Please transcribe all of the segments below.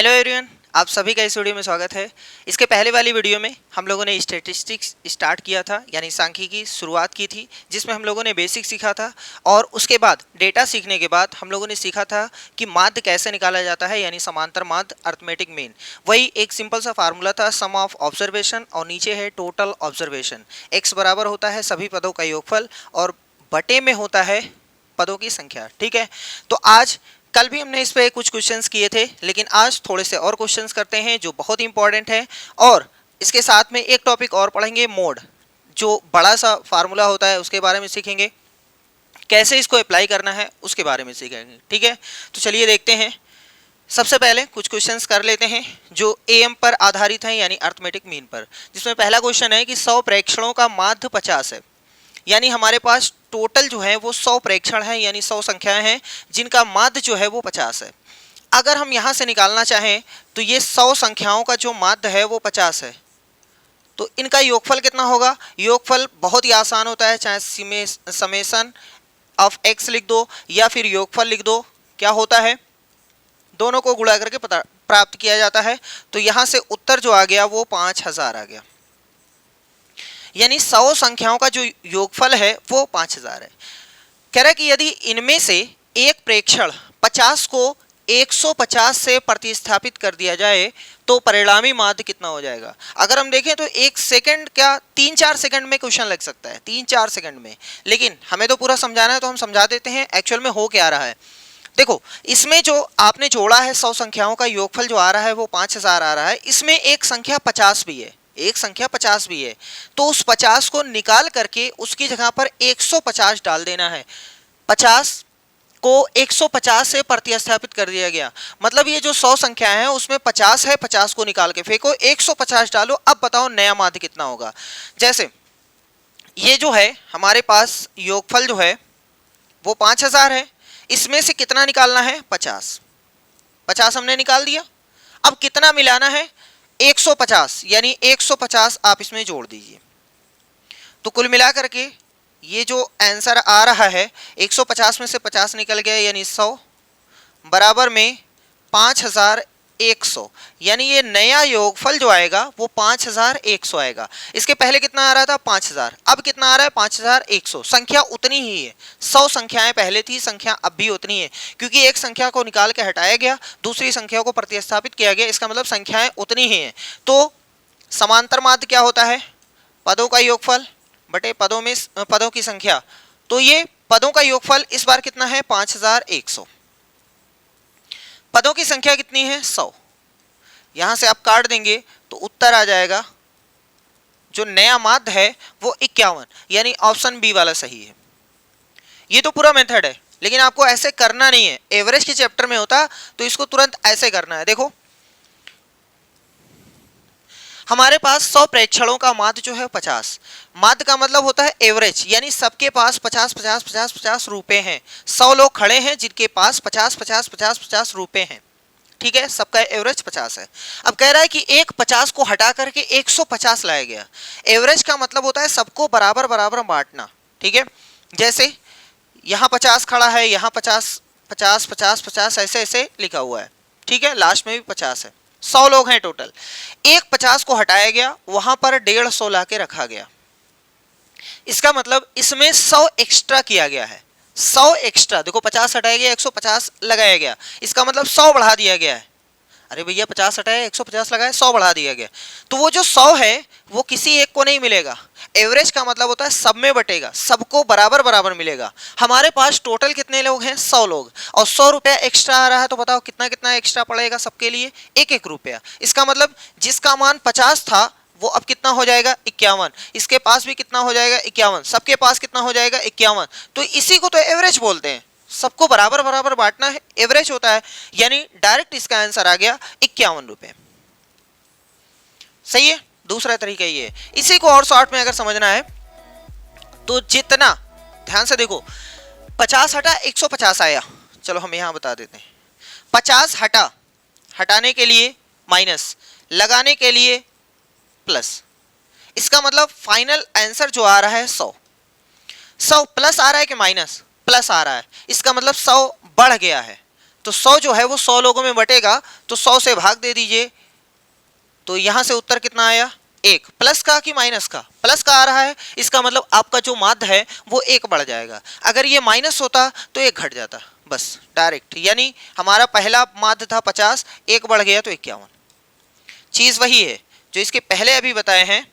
Hello everyone, आप सभी का इस वीडियो में स्वागत है। इसके पहले वाली वीडियो में हम लोगों ने स्टैटिस्टिक्स स्टार्ट किया था, यानी सांख्यिकी की शुरुआत की थी, जिसमें हम लोगों ने बेसिक सीखा था। और उसके बाद डेटा सीखने के बाद हम लोगों ने सीखा था कि माध्य कैसे निकाला जाता है, यानी समांतर माध्य, अर्थमेटिक मीन। वही एक सिंपल सा फार्मूला था, सम ऑफ ऑब्जर्वेशन और नीचे है टोटल ऑब्जर्वेशन। एक्स बराबर होता है सभी पदों का योगफल और बटे में होता है पदों की संख्या। ठीक है, तो आज कल भी हमने इस पे कुछ क्वेश्चंस किए थे, लेकिन आज थोड़े से और क्वेश्चंस करते हैं जो बहुत इंपॉर्टेंट है। और इसके साथ में एक टॉपिक और पढ़ेंगे, मोड, जो बड़ा सा फार्मूला होता है उसके बारे में सीखेंगे, कैसे इसको अप्लाई करना है उसके बारे में सीखेंगे। ठीक है, तो चलिए देखते हैं। सबसे पहले कुछ क्वेश्चंस कर लेते हैं जो एएम पर आधारित हैं, यानी अर्थमेटिक मीन पर। जिसमें पहला क्वेश्चन है कि 100 प्रेक्षणों का माध्य 50 है, यानी हमारे पास टोटल जो है वो 100 प्रेक्षण है, यानी 100 संख्याएं हैं जिनका माध्य जो है वो 50 है। अगर हम यहाँ से निकालना चाहें तो ये 100 संख्याओं का जो माध्य है वो 50 है, तो इनका योगफल कितना होगा। योगफल बहुत ही आसान होता है, चाहे समेशन ऑफ एक्स लिख दो या फिर योगफल लिख दो। क्या होता है, दोनों को गुणा करके प्राप्त किया जाता है। तो यहाँ से उत्तर जो आ गया वो 5000 आ गया, यानी 100 संख्याओं का जो योगफल है वो 5000 है। कह रहा है कि यदि इनमें से एक प्रेक्षण 50 को 150 से प्रतिस्थापित कर दिया जाए तो परिणामी माध्य कितना हो जाएगा। अगर हम देखें तो एक सेकंड, क्या 3-4 सेकंड में क्वेश्चन लग सकता है, 3-4 सेकंड में, लेकिन हमें तो पूरा समझाना है तो हम समझा देते हैं एक्चुअल में हो क्या रहा है। देखो, इसमें जो आपने जोड़ा है 100 संख्याओं का योगफल जो आ रहा है वो 5000 आ रहा है। इसमें एक संख्या 50 भी है, एक संख्या 50 भी है, तो उस 50 को निकाल करके उसकी जगह पर 150 डाल देना है। 50 को 150 से प्रतिस्थापित कर दिया गया, मतलब ये जो 100 संख्या है उसमें 50 है, 50 को निकाल के फेंको, 150 डालो। अब बताओ नया माध्य कितना होगा। जैसे ये जो है हमारे पास योगफल जो है वो 5000 है, इसमें से कितना निकालना है, 50। 50 हमने निकाल दिया, अब कितना मिलाना है, 150, यानी 150 आप इसमें जोड़ दीजिए। तो कुल मिलाकर के ये जो आंसर आ रहा है, 150 में से 50 निकल गया, यानी 100 बराबर में 5100, यानी ये नया योगफल जो आएगा वो 5100 आएगा। इसके पहले कितना आ रहा था, 5000, अब कितना आ रहा है, 5100। संख्या उतनी ही है, 100 संख्याएं पहले थी, संख्या अब भी उतनी है, क्योंकि एक संख्या को निकाल के हटाया गया, दूसरी संख्या को प्रतिस्थापित किया गया, इसका मतलब संख्याएं उतनी ही हैं। तो समांतर माध्य क्या होता है, पदों का योगफल बटे पदों की संख्या। तो ये पदों का योगफल इस बार कितना है, 5100। पदों की संख्या कितनी है, 100। यहां से आप काट देंगे तो उत्तर आ जाएगा, जो नया माध्य है वो 51, यानी ऑप्शन बी वाला सही है। ये तो पूरा मेथड है, लेकिन आपको ऐसे करना नहीं है। एवरेज के चैप्टर में होता तो इसको तुरंत ऐसे करना है। देखो, हमारे पास 100 प्रेक्षणों का माध्य जो है 50। माध्य का मतलब होता है एवरेज, यानी सबके पास 50 रुपए हैं। 100 लोग खड़े हैं जिनके पास 50 रुपए हैं। ठीक है, सबका एवरेज 50 है। अब कह रहा है कि एक 50 को हटा करके 150 लाया गया। एवरेज का मतलब होता है सबको बराबर बराबर बांटना। ठीक है, जैसे यहाँ 50 खड़ा है, यहाँ 50 50 50 50 ऐसे ऐसे लिखा हुआ है। ठीक है, लास्ट में भी 50 है, 100 लोग हैं टोटल। एक 50 को हटाया गया, वहां पर 150 ला के रखा गया। इसका मतलब इसमें 100 एक्स्ट्रा किया गया है, 100 एक्स्ट्रा। देखो, 50 हटाया गया, 150 लगाया गया, इसका मतलब 100 बढ़ा दिया गया है। अरे भैया, 50 हटाया, 150 लगाया, 100 बढ़ा दिया गया। तो वो जो 100 है वो किसी एक को नहीं मिलेगा। एवरेज का मतलब होता है सब में बटेगा, सबको बराबर बराबर मिलेगा। हमारे पास टोटल कितने लोग हैं, 100 लोग, और 100 रुपया एक्स्ट्रा आ रहा है, तो बताओ कितना कितना एक्स्ट्रा पड़ेगा सबके लिए, 1-1 रुपया। इसका मतलब जिसका मान 50 था वो अब कितना हो जाएगा, 51। इसके पास भी कितना हो जाएगा, 51। सबके पास कितना हो जाएगा, 51। तो इसी को तो एवरेज बोलते हैं, सबको बराबर बराबर बांटना है, एवरेज होता है। यानी डायरेक्ट इसका आंसर आ गया 51 रुपए। सही है, दूसरा तरीका ये है। इसी को और शॉर्ट में अगर समझना है तो जितना, ध्यान से देखो, 50 हटा 150 आया। चलो हम यहां बता देते हैं, 50 हटा, हटाने के लिए माइनस, लगाने के लिए प्लस। इसका मतलब फाइनल आंसर जो आ रहा है 100। 100 प्लस आ रहा है कि माइनस, प्लस आ रहा है, इसका मतलब 100 बढ़ गया है। तो 100 जो है वो 100 लोगों में बटेगा, तो 100 से भाग दे दीजिए, तो यहां से उत्तर कितना आया? 1। प्लस का कि माइनस का? प्लस का आ रहा है, इसका मतलब आपका जो माध्य है वो 1 बढ़ जाएगा। अगर ये माइनस होता तो 1 घट जाता, बस डायरेक्ट। यानी हमारा पहला माध्य था 50, 1 बढ़ गया तो 51। चीज वही है जो इसके पहले अभी बताए हैं,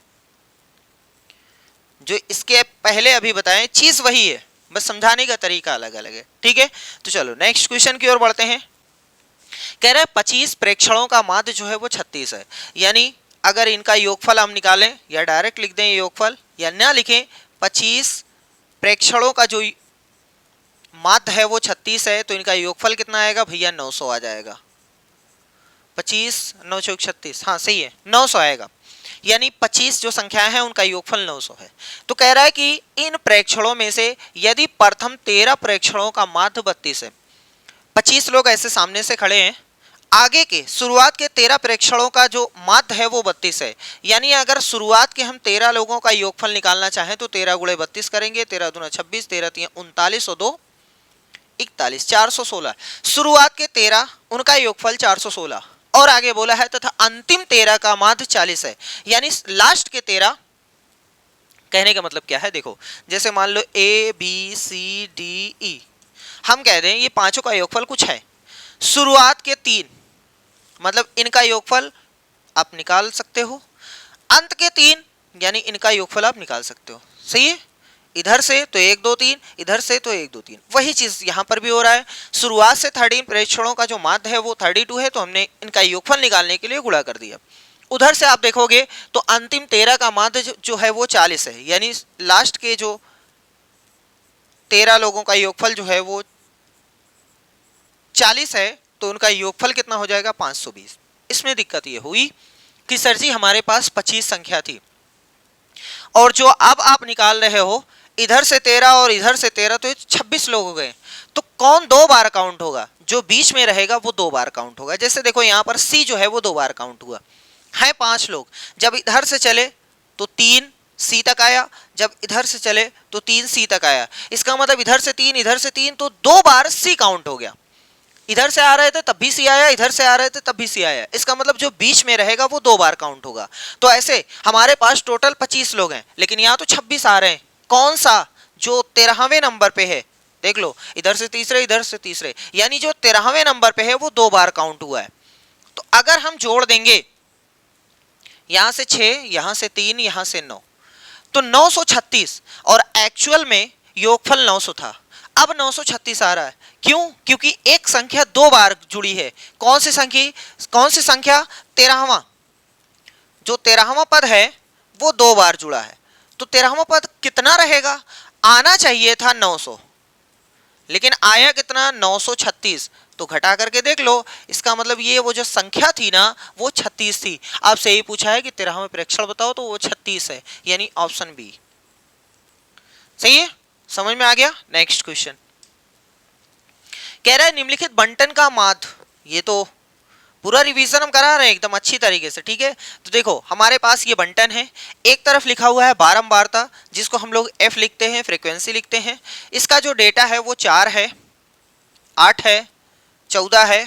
जो इसके पहले अभी बताए, चीज वही है, बस समझाने का तरीका अलग अलग है। ठीक है, तो चलो नेक्स्ट क्वेश्चन की ओर बढ़ते हैं। कह रहा है 25 प्रेक्षणों का माध्य जो है वो 36 है। यानी अगर इनका योगफल हम निकालें, या डायरेक्ट लिख दें योगफल, या ना लिखें, 25 प्रेक्षणों का जो माध्य है वो 36 है, तो इनका योगफल कितना आएगा भैया? 900 आ जाएगा। 25 9 चौक 36, हाँ सही है, 900 आएगा। यानी 25 जो संख्याएं हैं उनका योगफल 900 है। तो कह रहा है कि इन प्रेक्षणों में से यदि प्रथम 13 प्रेक्षणों का माध्य 32 है, 25 लोग ऐसे सामने से खड़े हैं, आगे के शुरुआत के 13 प्रेक्षणों का जो माध्य है वो 32 है। यानी अगर शुरुआत के हम 13 लोगों का योगफल निकालना चाहें तो 13 गुणे 32 करेंगे, 13 दूना 26, 13 3 39 और 2 41, 416। शुरुआत के 13 उनका योगफल 416, और आगे बोला है तथा अंतिम 13 का माध्य 40 है। यानी लास्ट के 13, कहने का मतलब क्या है, देखो जैसे मान लो A B C D E, हम कह दें ये पांचों का योगफल कुछ है, शुरुआत के 3 मतलब इनका योगफल आप निकाल सकते हो, अंत के 3 यानी इनका योगफल आप निकाल सकते हो। सही है, इधर से तो 1 2 3, इधर से तो 1 2 3, वही चीज यहां पर भी हो रहा है। शुरुआत से 13 प्रेक्षणों का जो माध्य है वो 32 है, तो हमने इनका योगफल निकालने के लिए गुणा कर दिया। उधर से आप देखोगे तो अंतिम 13 का माध्य जो है वो 40 है, यानी लास्ट के जो 13 लोगों का योगफल जो है वो 40 है, तो उनका योगफल कितना हो जाएगा? 520। इसमें दिक्कत ये हुई कि सर जी हमारे पास 25 संख्या थी, और जो अब आप निकाल रहे हो इधर से 13 और इधर से 13, तो 26 लोग हो गए, तो कौन 2 बार काउंट होगा? जो बीच में रहेगा वो 2 बार काउंट होगा। जैसे देखो यहाँ पर C जो है वो 2 बार काउंट हुआ है, 5 लोग, जब इधर से चले तो 3 C तक आया, जब इधर से चले तो 3 C तक आया। इसका मतलब इधर से 3 इधर से 3, तो 2 बार C काउंट हो गया। इधर से आ रहे थे तब भी C आया, इधर से आ रहे थे तब भी C आया। इसका मतलब जो बीच में रहेगा वो 2 बार काउंट होगा। तो ऐसे हमारे पास टोटल 25 लोग हैं, लेकिन यहाँ तो 26 आ रहे हैं। कौन सा? जो 13वें नंबर पे है, देख लो, इधर से तीसरे इधर से तीसरे, यानी जो 13वें नंबर पे है वो 2 बार काउंट हुआ है। तो अगर हम जोड़ देंगे, यहां से 6, यहां से 3, यहां से 9, तो 936, और एक्चुअल में योगफल 900 था, अब 936 आ रहा है। क्यों? क्योंकि एक संख्या 2 बार जुड़ी है। कौन सी संख्या? 13वां। जो 13वां पद है वो 2 बार जुड़ा है, तो 13वां पद कितना रहेगा? आना चाहिए था 900, लेकिन आया कितना? 936। तो घटा करके देख लो, इसका मतलब ये वो जो संख्या थी ना वो 36 थी। आपसे यही पूछा है कि 13वें प्रेक्षण बताओ, तो वो 36 है, यानी ऑप्शन बी सही है। समझ में आ गया? नेक्स्ट क्वेश्चन कह रहा है निम्नलिखित बंटन का माध्य, ये तो पूरा रिवीजन हम करा रहे हैं एकदम अच्छी तरीके से। ठीक है, तो देखो हमारे पास ये बंटन है, एक तरफ लिखा हुआ है बारंबारता, जिसको हम लोग F लिखते हैं, फ्रीक्वेंसी लिखते हैं। इसका जो डेटा है वो 4 है, 8 है, 14 है,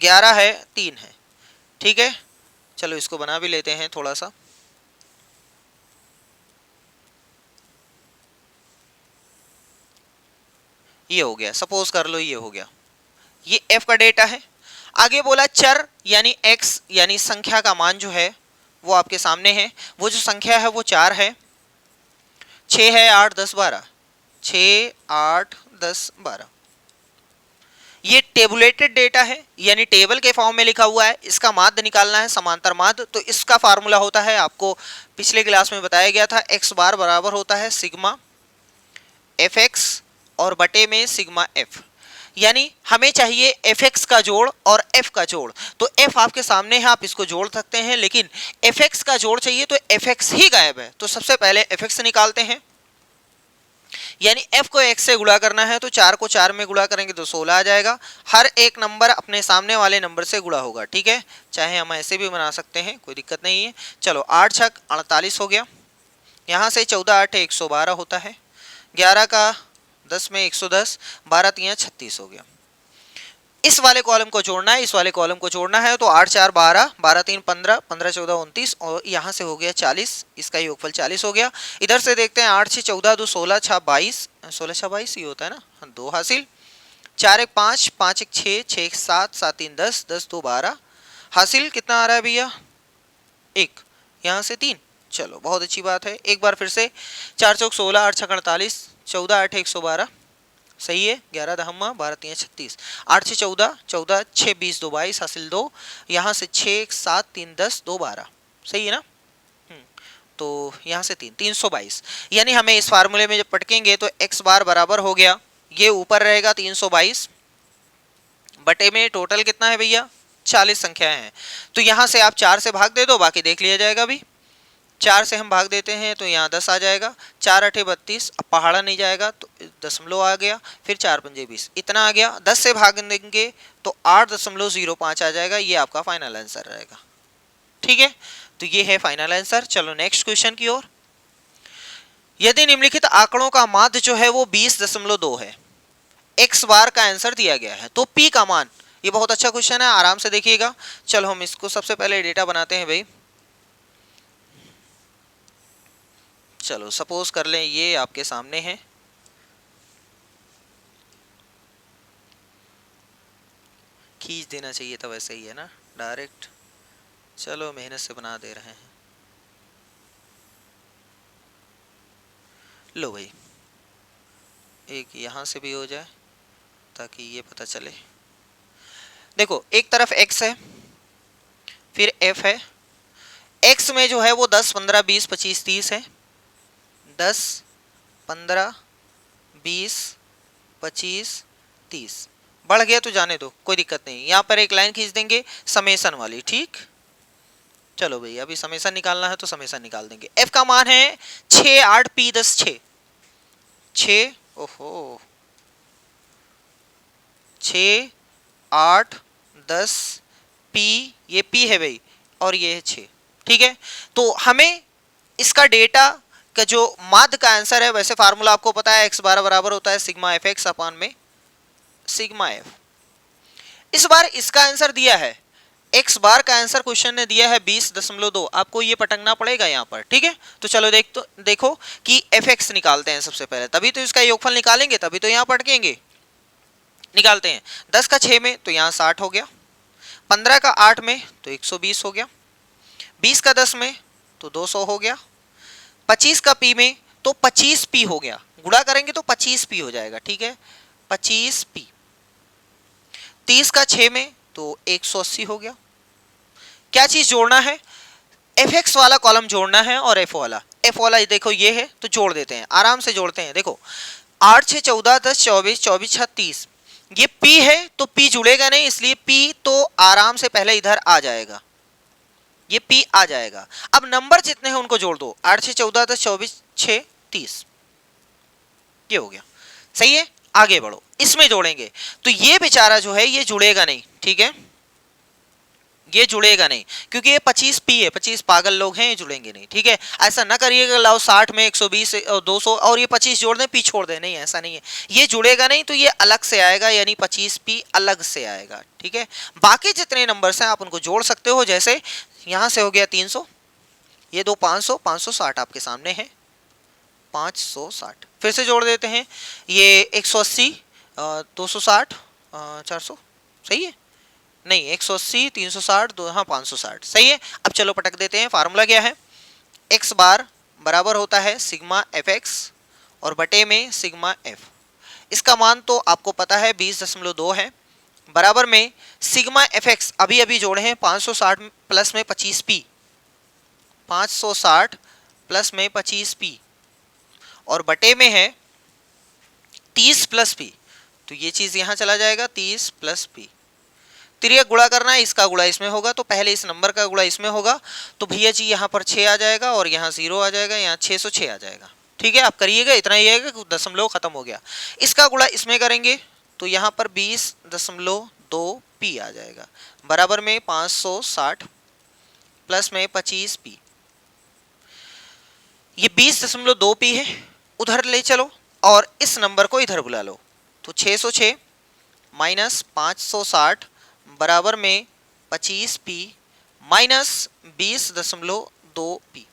11 है, 3 है। ठीक है, चलो इसको बना भी लेते हैं थोड़ा सा। ये हो गया, सपोज कर लो ये हो गया, ये F का डेटा है। आगे बोला चर यानी x यानी संख्या का मान जो है वो आपके सामने है। वो जो संख्या है वो 4 है, 6 है, 8 10 12, 6 8 10 12। ये टेबुलेटेड डेटा है, यानी टेबल के फॉर्म में लिखा हुआ है। इसका माध्य निकालना है, समांतर माध्य। तो इसका फार्मूला होता है, आपको पिछले क्लास में बताया गया था, x बार बराबर होता है सिग्मा fx और बटे में सिग्मा f। यानी हमें चाहिए fx का जोड़ और f का जोड़। तो f आपके सामने है, आप इसको जोड़ सकते हैं, लेकिन fx का जोड़ चाहिए तो fx ही गायब है। तो सबसे पहले fx निकालते हैं, यानी f को x से गुणा करना है, तो 4 को 4 में गुणा करेंगे तो 16 आ जाएगा। हर एक नंबर अपने सामने वाले नंबर से गुणा होगा। ठीक है, चाहे हम ऐसे भी बना सकते हैं, कोई दिक्कत नहीं है। चलो 8 छक 48 हो गया, यहाँ से 14 8 112 होता है, 11 का 10 में 110, 12 3 36 हो गया। इस वाले कॉलम को जोड़ना है, इस वाले कॉलम को जोड़ना है, तो 8 4 12, 12 3 15, 15 14 29 और यहाँ से हो गया 40, इसका योगफल 40 हो गया। इधर से देखते हैं 8 6 14 2 16 6 22, 16 6 22 ये होता है ना, 2 हासिल, 4 1 5, 5 1 6, 6 1 7, 7 3 10, 10 2 12 हासिल। कितना आ रहा है भैया? 1, यहाँ से 3। चलो बहुत अच्छी बात है। एक बार फिर से 4 चौक 16, 8 छक 48, 14 8 112, सही है। 11 दहम्मा 12 3 36, 8 6 14, 14 6 20 2 22 हासिल 2, यहाँ से 6 1 7 3 10 2 12, सही है ना। तो यहाँ से 3 322, यानी हमें इस फार्मूले में जब पटकेंगे तो x बार बराबर हो गया, ये ऊपर रहेगा 322 बटे में टोटल कितना है भैया? 40 संख्याएं हैं। तो यहाँ से आप 4 से भाग दे दो, बाकी देख लिया जाएगा अभी। 4 से हम भाग देते हैं तो यहाँ 10 आ जाएगा, 4 8 32, अब पहाड़ा नहीं जाएगा तो दशमलव आ गया, फिर 4 पंजे 20, इतना आ गया। 10 से भाग देंगे तो 8.05 आ जाएगा, ये आपका फाइनल आंसर रहेगा। ठीक है, तो ये है फाइनल आंसर। चलो नेक्स्ट क्वेश्चन की ओर। यदि निम्नलिखित आंकड़ों का माध्य जो है वो 20.2 है, एक्स बार का आंसर दिया गया है, तो पी का मान, ये बहुत अच्छा क्वेश्चन है, आराम से देखिएगा। चलो हम इसको सबसे पहले डेटा बनाते हैं भाई। चलो सपोज कर लें ये आपके सामने है, खींच देना चाहिए था, वैसे ही है ना डायरेक्ट। चलो मेहनत से बना दे रहे हैं। लो भाई, एक यहाँ से भी हो जाए ताकि ये पता चले। देखो एक तरफ x है, फिर f है। x में जो है वो 10 15 20 25 30 है, 10 15 20 25 30, बढ़ गया तो जाने दो, कोई दिक्कत नहीं। यहाँ पर एक लाइन खींच देंगे समेसन वाली, ठीक। चलो भाई अभी समेसन निकालना है तो समेसन निकाल देंगे। f का मान है 6 8 p 10 6, ओहो 6 8 10 p, ये p है भाई और ये है 6, ठीक है। तो हमें इसका डेटा का जो माध्य का आंसर है, वैसे फार्मूला आपको पता है, x बार बराबर होता है सिग्मा एफ एक्स अपान में सिग्मा एफ। इस बार इसका आंसर दिया है, x बार का आंसर क्वेश्चन ने दिया है 20.2, आपको ये पटकना पड़ेगा यहाँ पर, ठीक है। तो चलो देखो कि एफ एक्स निकालते हैं सबसे पहले, तभी तो इसका योगफल निकालेंगे, तभी तो यहाँ पटकेंगे। निकालते हैं 10 का 6 में तो यहाँ 60 हो गया, 15 का 8 में तो 120 हो गया, 20 का 10 में तो 200 हो गया, 25 का p में तो 25p हो गया, गुणा करेंगे तो 25p हो जाएगा, ठीक है 25p। 30 का 6 में तो 180 हो गया। क्या चीज जोड़ना है? एफ एक्स वाला कॉलम जोड़ना है और एफ वाला देखो ये है, तो जोड़ देते हैं, आराम से जोड़ते हैं। देखो 8 6 14 10 24 24 6 30, ये P है तो P जुड़ेगा नहीं, इसलिए P तो आराम से पहले इधर आ जाएगा, ये P आ जाएगा। अब नंबर जितने हैं उनको जोड़ दो, 8 6 14 10 24 6 30, ये हो गया, सही है। आगे बढ़ो, इसमें जोड़ेंगे तो ये बेचारा जो है ये जुड़ेगा नहीं, ठीक है, ये जुड़ेगा नहीं क्योंकि ये 25p है, 25 पागल लोग हैं, ये जुड़ेंगे नहीं, ठीक है। ऐसा ना करिएगा लाओ 60 में 120 और 200 और ये 25 जोड़ दें p छोड़ दें, नहीं ऐसा नहीं है, ये जुड़ेगा नहीं, तो ये अलग से आएगा, यानी 25p अलग से आएगा, ठीक है। बाकी जितने नंबर्स हैं आप उनको जोड़ सकते हो, जैसे यहाँ से हो गया 300, ये दो 500, 560 आपके सामने है, 560 फिर से जोड़ देते हैं, ये 180 260 400, सही है, नहीं 180 360 दो, हाँ 560, सही है। अब चलो पटक देते हैं, फार्मूला क्या है, x बार बराबर होता है सिग्मा एफ एक्स और बटे में सिग्मा एफ। इसका मान तो आपको पता है 20.2 है, बराबर में सिग्मा एफ एक्स अभी अभी जोड़े हैं 560 प्लस में 25p, 560 प्लस में 25p और बटे में है 30 प्लस p, तो ये चीज यहां चला जाएगा 30 प्लस p। तिर्यक गुणा करना है, इसका गुणा इसमें होगा तो पहले इस नंबर का गुणा इसमें होगा, तो भैया जी यहाँ पर 6 आ जाएगा और यहाँ 0 आ जाएगा, यहाँ 606 आ जाएगा, ठीक है। आप करिएगा, इतना ही है कि दशमलव खत्म हो गया। इसका गुणा इसमें करेंगे तो यहाँ पर 20.2p आ जाएगा, बराबर में 560 प्लस में 25p, ये 20.2p है, उधर ले चलो और इस नंबर को इधर बुला लो, तो 606 माइनस 560 बराबर में 25p माइनस 20.2p।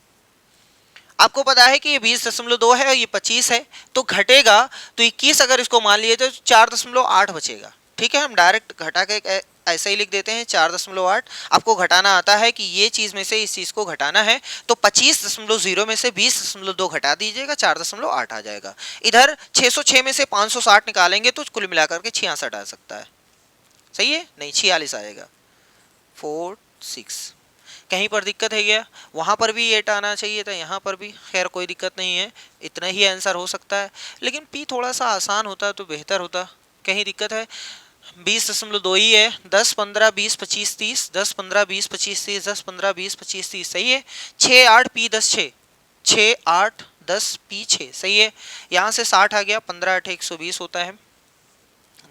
आपको पता है कि ये 20.2 है और ये 25 है, तो घटेगा तो 21 अगर इसको मान लिए तो 4.8 बचेगा। ठीक है, हम डायरेक्ट घटा के ऐसे ही लिख देते हैं 4.8। आपको घटाना आता है कि ये चीज में से इस चीज को घटाना है, तो 25.0 में से 20.2 घटा दीजिएगा, 4.8 आ जाएगा। इधर 606 में से 560 निकालेंगे तो कुल मिलाकर के 66 आ सकता है। सही है, नहीं 46 आएगा। 4 6 कहीं पर दिक्कत है क्या? वहाँ पर भी 8 आना चाहिए था, यहाँ पर भी। खैर कोई दिक्कत नहीं है, इतना ही आंसर हो सकता है, लेकिन पी थोड़ा सा आसान होता तो बेहतर होता। कहीं दिक्कत है? 20.2 ही है। 10 15 20 25 30, 10 15 20 25 30, 10 15 20 25 30, सही है। 6 8 पी 10 6, 6 8 10 पी 6, सही है। यहाँ से 60 आ गया, 15 8 120 होता है,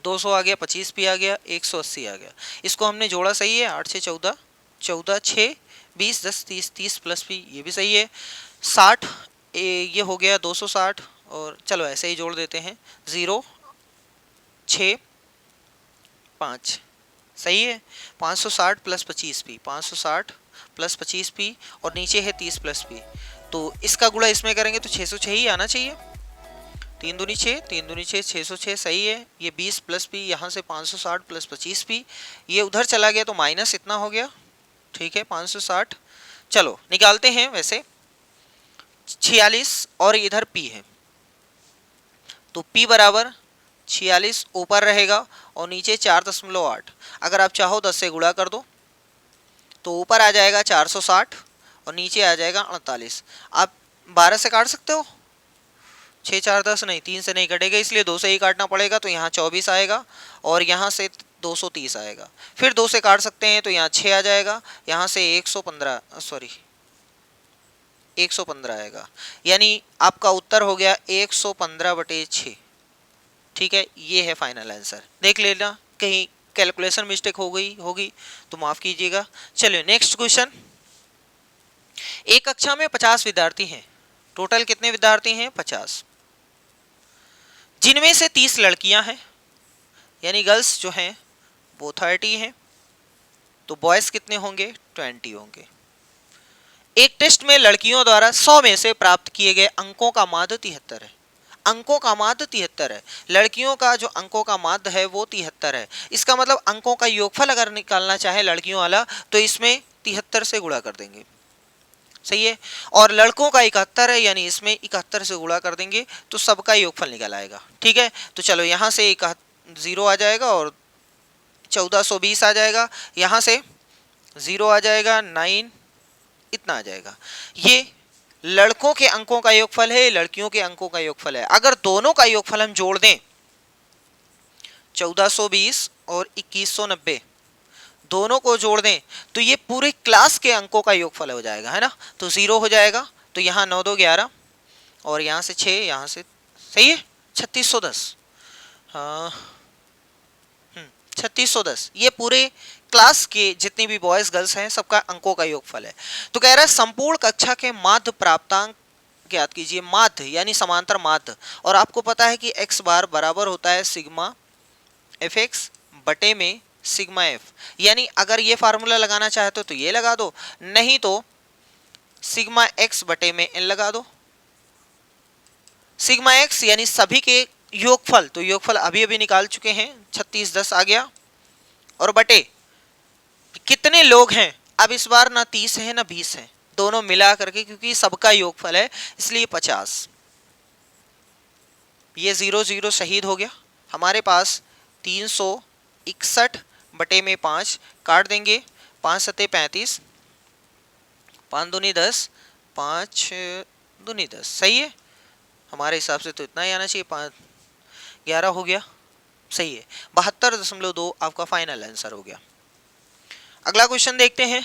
200 आ गया, 25 पी आ गया, 180 आ गया। इसको हमने जोड़ा, सही है। 8 से 14, 14 6 20 10 30, 30 प्लस पी, ये भी सही है। 60 ये हो गया 260, और चलो ऐसे ही जोड़ देते हैं। 0 6 5, सही है। 560 प्लस 25 पी, 560 प्लस 25 पी, और नीचे है 30 प्लस पी, तो इसका गुणा इसमें करेंगे तो 606 ही आना चाहिए। 3 दूनी 6, 3 दूनी 6, 606, सही है। ये 20 प्लस पी, यहाँ से 560 प्लस 25 पी, ये उधर चला गया तो माइनस इतना हो गया। ठीक है, 560। चलो निकालते हैं। वैसे 46 और इधर p है, तो p बराबर 46 ऊपर रहेगा और नीचे 4.8। अगर आप चाहो 10 से गुणा कर दो तो ऊपर आ जाएगा 460 और नीचे आ जाएगा 48। आप 12 से काट सकते हो, 6 4 10 नहीं, 3 से नहीं कटेगा, इसलिए 2 से ही काटना पड़ेगा, तो यहाँ 24 आएगा और यहाँ से 230 आएगा। फिर 2 से काट सकते हैं तो यहाँ 6 आ जाएगा, यहाँ से 115 सॉरी 115 आएगा, यानी आपका उत्तर हो गया 115/6। ठीक है, ये है फाइनल आंसर। देख लेना कहीं कैलकुलेशन मिस्टेक हो गई होगी तो माफ कीजिएगा। चलिए नेक्स्ट क्वेश्चन। एक कक्षा में 50 विद्यार्थी हैं। टोटल कितने विद्यार्थी हैं? 50, जिनमें से 30 लड़कियां हैं, यानी गर्ल्स जो हैं वो 30 हैं, तो बॉयज कितने होंगे? 20 होंगे। एक टेस्ट में लड़कियों द्वारा 100 में से प्राप्त किए गए अंकों का माध्य 73 है। अंकों का माध्य 73 है, लड़कियों का जो अंकों का माध्य है वो 73 है। इसका मतलब अंकों का योगफल अगर निकालना चाहे लड़कियों वाला तो इसमें 73 से गुणा कर देंगे, सही है। और लड़कों का 71 है, यानी इसमें 71 से गुणा कर देंगे तो सबका योगफल निकल आएगा। ठीक है, तो चलो यहाँ से 0 आ जाएगा और 1420 आ जाएगा, यहाँ से 0 आ जाएगा, 9 इतना आ जाएगा। ये लड़कों के अंकों का योगफल है, लड़कियों के अंकों का योगफल है। अगर दोनों का योगफल हम जोड़ दें 1420 और 2190 दोनों को जोड़ दें तो ये पूरे क्लास के अंकों का योगफल हो जाएगा, है ना। तो 0 हो जाएगा, तो यहाँ 9 2 11 और यहाँ से 6, यहाँ से, सही है, 3610। हाँ 3610, ये पूरे क्लास के जितनी भी बॉयज गर्ल्स हैं सबका अंकों का योगफल है। तो कह रहा है संपूर्ण कक्षा के माध्य प्राप्तांक ज्ञात कीजिए। माध्य यानी समांतर माध्य, और आपको पता है कि x बार बराबर होता है सिग्मा एफ एक्स बटे में सिग्मा एफ, यानी अगर ये फार्मूला लगाना चाहते हो तो ये लगा दो, नहीं तो सिग्मा एक्स बटे में एन लगा दो। सिग्मा एक्स यानी सभी के योगफल, तो योगफल अभी अभी निकाल चुके हैं, 3610 आ गया, और बटे कितने लोग हैं। अब इस बार ना 30 है ना 20 है, दोनों मिला करके, क्योंकि सबका योगफल है इसलिए 50। ये 0 0 शहीद हो गया, हमारे पास 361 बटे में 5 काट देंगे, 5 सत्ते 35, 5 दूनी 10, 5 दूनी 10, सही है। हमारे हिसाब से तो इतना ही आना चाहिए, 5 11 हो गया, सही है। 72.2 आपका फाइनल आंसर हो गया। अगला क्वेश्चन देखते हैं।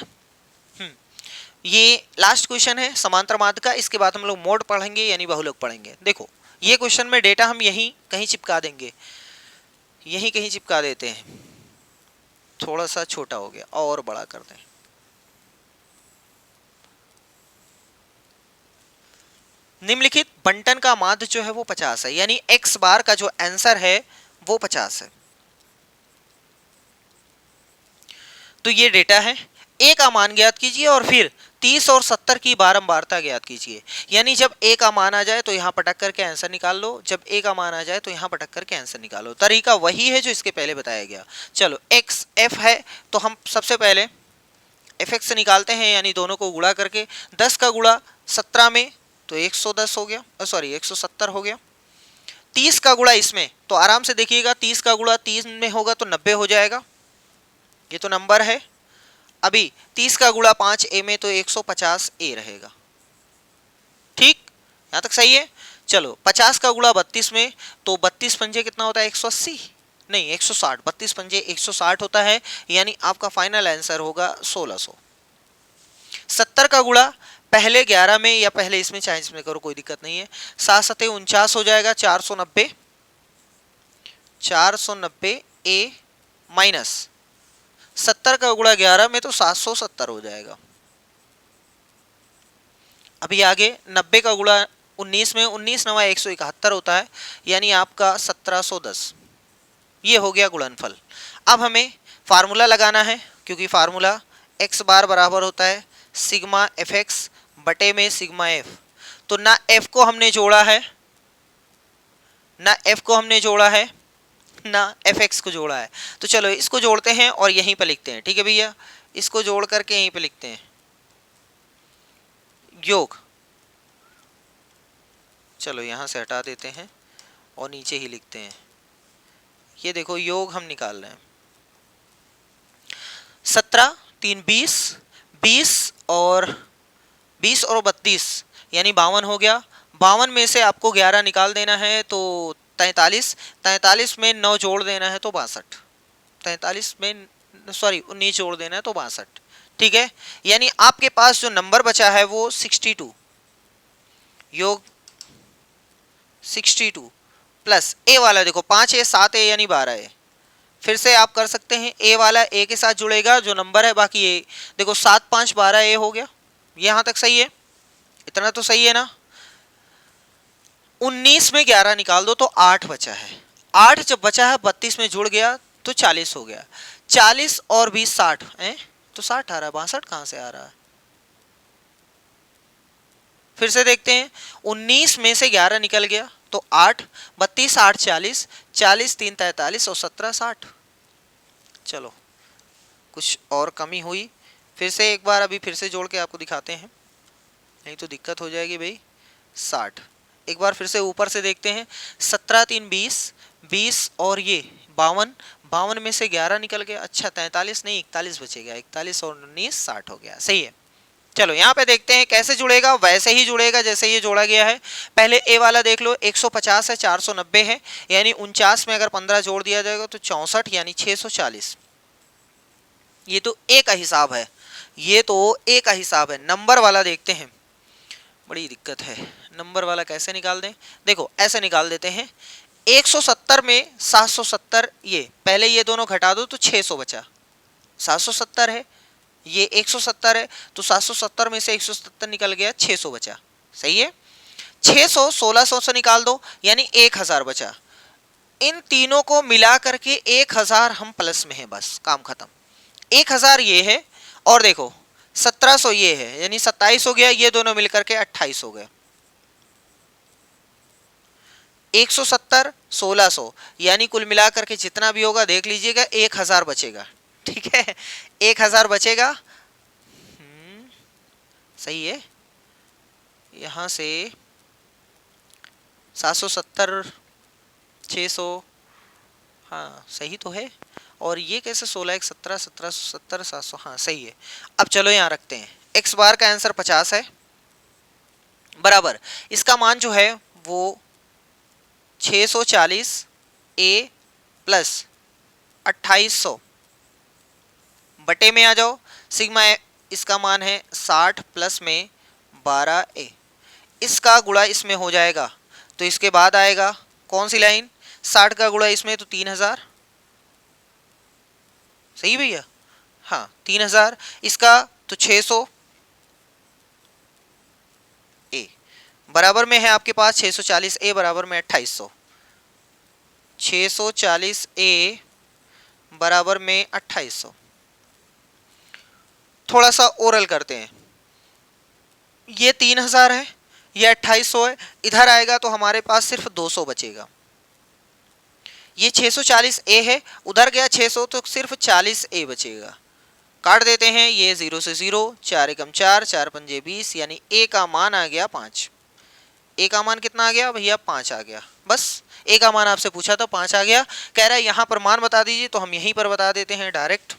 ये लास्ट क्वेश्चन है समांतर माध्य का, इसके बाद हम लोग मोड पढ़ेंगे यानी बहुलक पढ़ेंगे। देखो ये क्वेश्चन में डेटा हम यहीं कहीं चिपका देंगे, यहीं कहीं चिपका देते हैं, थोड़ा सा छोटा हो गया और बड़ा कर दें। निम्नलिखित बंटन का माध्य जो है वो 50 है, यानी x बार का जो आंसर है वो 50 है। तो ये डेटा है, ए का मान ज्ञात कीजिए और फिर 30 और 70 की बारंबारता ज्ञात कीजिए। यानी जब ए का मान आ जाए तो यहाँ पटक करके आंसर निकाल लो, जब ए का मान आ जाए तो यहाँ पटक करके आंसर निकालो। तरीका वही है जो इसके पहले बताया गया। चलो एक्स एफ है तो हम सबसे पहले एफ एक्स से निकालते हैं, यानी दोनों को गुणा करके 10 का गुणा 17 में तो 110 हो गया, सॉरी 170 हो गया। 30 का गुणा इसमें तो आराम से देखिएगा, 30 का गुणा 3 में होगा तो 90 हो जाएगा, ये तो नंबर है। अभी 30 का गुणा 5 ए में तो 150 ए रहेगा। ठीक, यहां तक सही है। चलो 50 का गुणा 32 में तो 32 पंजे कितना होता है 180, नहीं 160, 32 पंजे 160 होता है, यानी आपका फाइनल आंसर होगा 1600। 70 का गुणा पहले 11 में या पहले इसमें, चाहे इसमें करो कोई दिक्कत नहीं है, 7 सते 49 हो जाएगा, 490 ए माइनस 70 का गुणा 11 में तो 770 हो जाएगा। अभी आगे 90 का गुणा 19 में, 19 नवा 171 होता है, यानी आपका 1710। ये हो गया गुणनफल। अब हमें फार्मूला लगाना है, क्योंकि फार्मूला एक्स बार बराबर होता है सिग्मा एफ एक्स बटे में सिग्मा एफ। तो ना एफ को हमने जोड़ा है, ना एफ को हमने जोड़ा है, ना एफ एक्स को जोड़ा है। तो चलो इसको जोड़ते हैं और यहीं पर लिखते हैं। ठीक है भैया, इसको जोड़ करके यहीं पे लिखते हैं योग। चलो यहां से हटा देते हैं और नीचे ही लिखते हैं। ये देखो योग हम निकाल रहे हैं, 17 3 20, 20 और 32 यानी 52 हो गया। 52 में से आपको 11 निकाल देना है तो 43, 43 में 9 जोड़ देना है तो 62, 43 में सॉरी 19 जोड़ देना है तो 62। ठीक है, यानी आपके पास जो नंबर बचा है वो 62, योग 62 प्लस ए वाला देखो 5 ए 7 ए यानी 12 ए। फिर से आप कर सकते हैं, ए वाला ए के साथ जुड़ेगा जो नंबर है, बाकी ए देखो 7 5 12 ए हो गया। यहां तक सही है, इतना तो सही है ना। 19 में 11 निकाल दो तो 8 बचा है, 8 जब बचा है 32 में जुड़ गया तो 40 हो गया। 40 और 20 60 है तो 60 आ रहा है, 62 कहां से आ रहा है। फिर से देखते हैं, 19 में से 11 निकल गया तो 8, 32 8 40, 40 3 43 और 17 60। चलो कुछ और कमी हुई, फिर से एक बार अभी फिर से जोड़ के आपको दिखाते हैं, नहीं तो दिक्कत हो जाएगी भाई। 60 एक बार फिर से ऊपर से देखते हैं, 17 3 20, 20 और ये 52, 52 में से 11 निकल गया। अच्छा 43 नहीं 41 बचेगा, 41 और 19 60 हो गया, सही है। चलो यहाँ पे देखते हैं कैसे जुड़ेगा, वैसे ही जुड़ेगा जैसे ये जोड़ा गया है। पहले ए वाला देख लो, 150 है 490 है, यानी 49 में अगर 15 जोड़ दिया जाएगा तो 64 यानी 640। ये तो ए का हिसाब है, ये तो ए का हिसाब है। नंबर वाला देखते हैं, बड़ी दिक्कत है, नंबर वाला कैसे निकाल दें। देखो ऐसे निकाल देते हैं, 170 में 770, ये पहले ये दोनों घटा दो तो 600 बचा, 770 है, ये 170 है तो 770 में से 170 निकल गया, 600 बचा, सही है। 600 1600 से निकाल दो यानी 1000 बचा। इन तीनों को मिला करके 1000 हम प्लस में है, बस काम खत्म। 1000 ये है और देखो 1700 ये है, यानी 27 हो गया, ये दोनों मिलकर के 28 हो गए। 170 1600 यानी कुल मिलाकर के जितना भी होगा देख लीजिएगा, 1000 बचेगा। ठीक है, 1000 बचेगा, सही है। यहां से 770 600, हाँ सही तो है। और ये कैसे 16 1 17 1770 700, हाँ सही है। अब चलो यहाँ रखते हैं, एक्स बार का आंसर 50 है, बराबर इसका मान जो है वो 640 ए प्लस 2800 बटे में आ जाओ, सिग्मा इसका मान है 60 प्लस में 12 ए, इसका गुणा इसमें हो जाएगा तो इसके बाद आएगा कौन सी लाइन, 60 का गुणा इसमें तो 3000, सही भैया, हाँ 3000, इसका तो 600 ए बराबर में है आपके पास 640 ए बराबर में 2800, 640 ए बराबर में 2800। थोड़ा सा ओरल करते हैं। ये 3000 है, ये 2800 है, इधर आएगा तो हमारे पास सिर्फ 200 बचेगा। ये 640 ए है, उधर गया 600 तो सिर्फ 40 ए बचेगा। काट देते हैं, ये 0 से 0, 4 एकम 4, 4 पंजे 20, यानी ए का मान आ गया 5। ए का मान कितना आ गया भैया? 5 आ गया। बस ए का मान आपसे पूछा था, 5 आ गया। कह रहा है यहाँ पर मान बता दीजिए, तो हम यहीं पर बता देते हैं डायरेक्ट।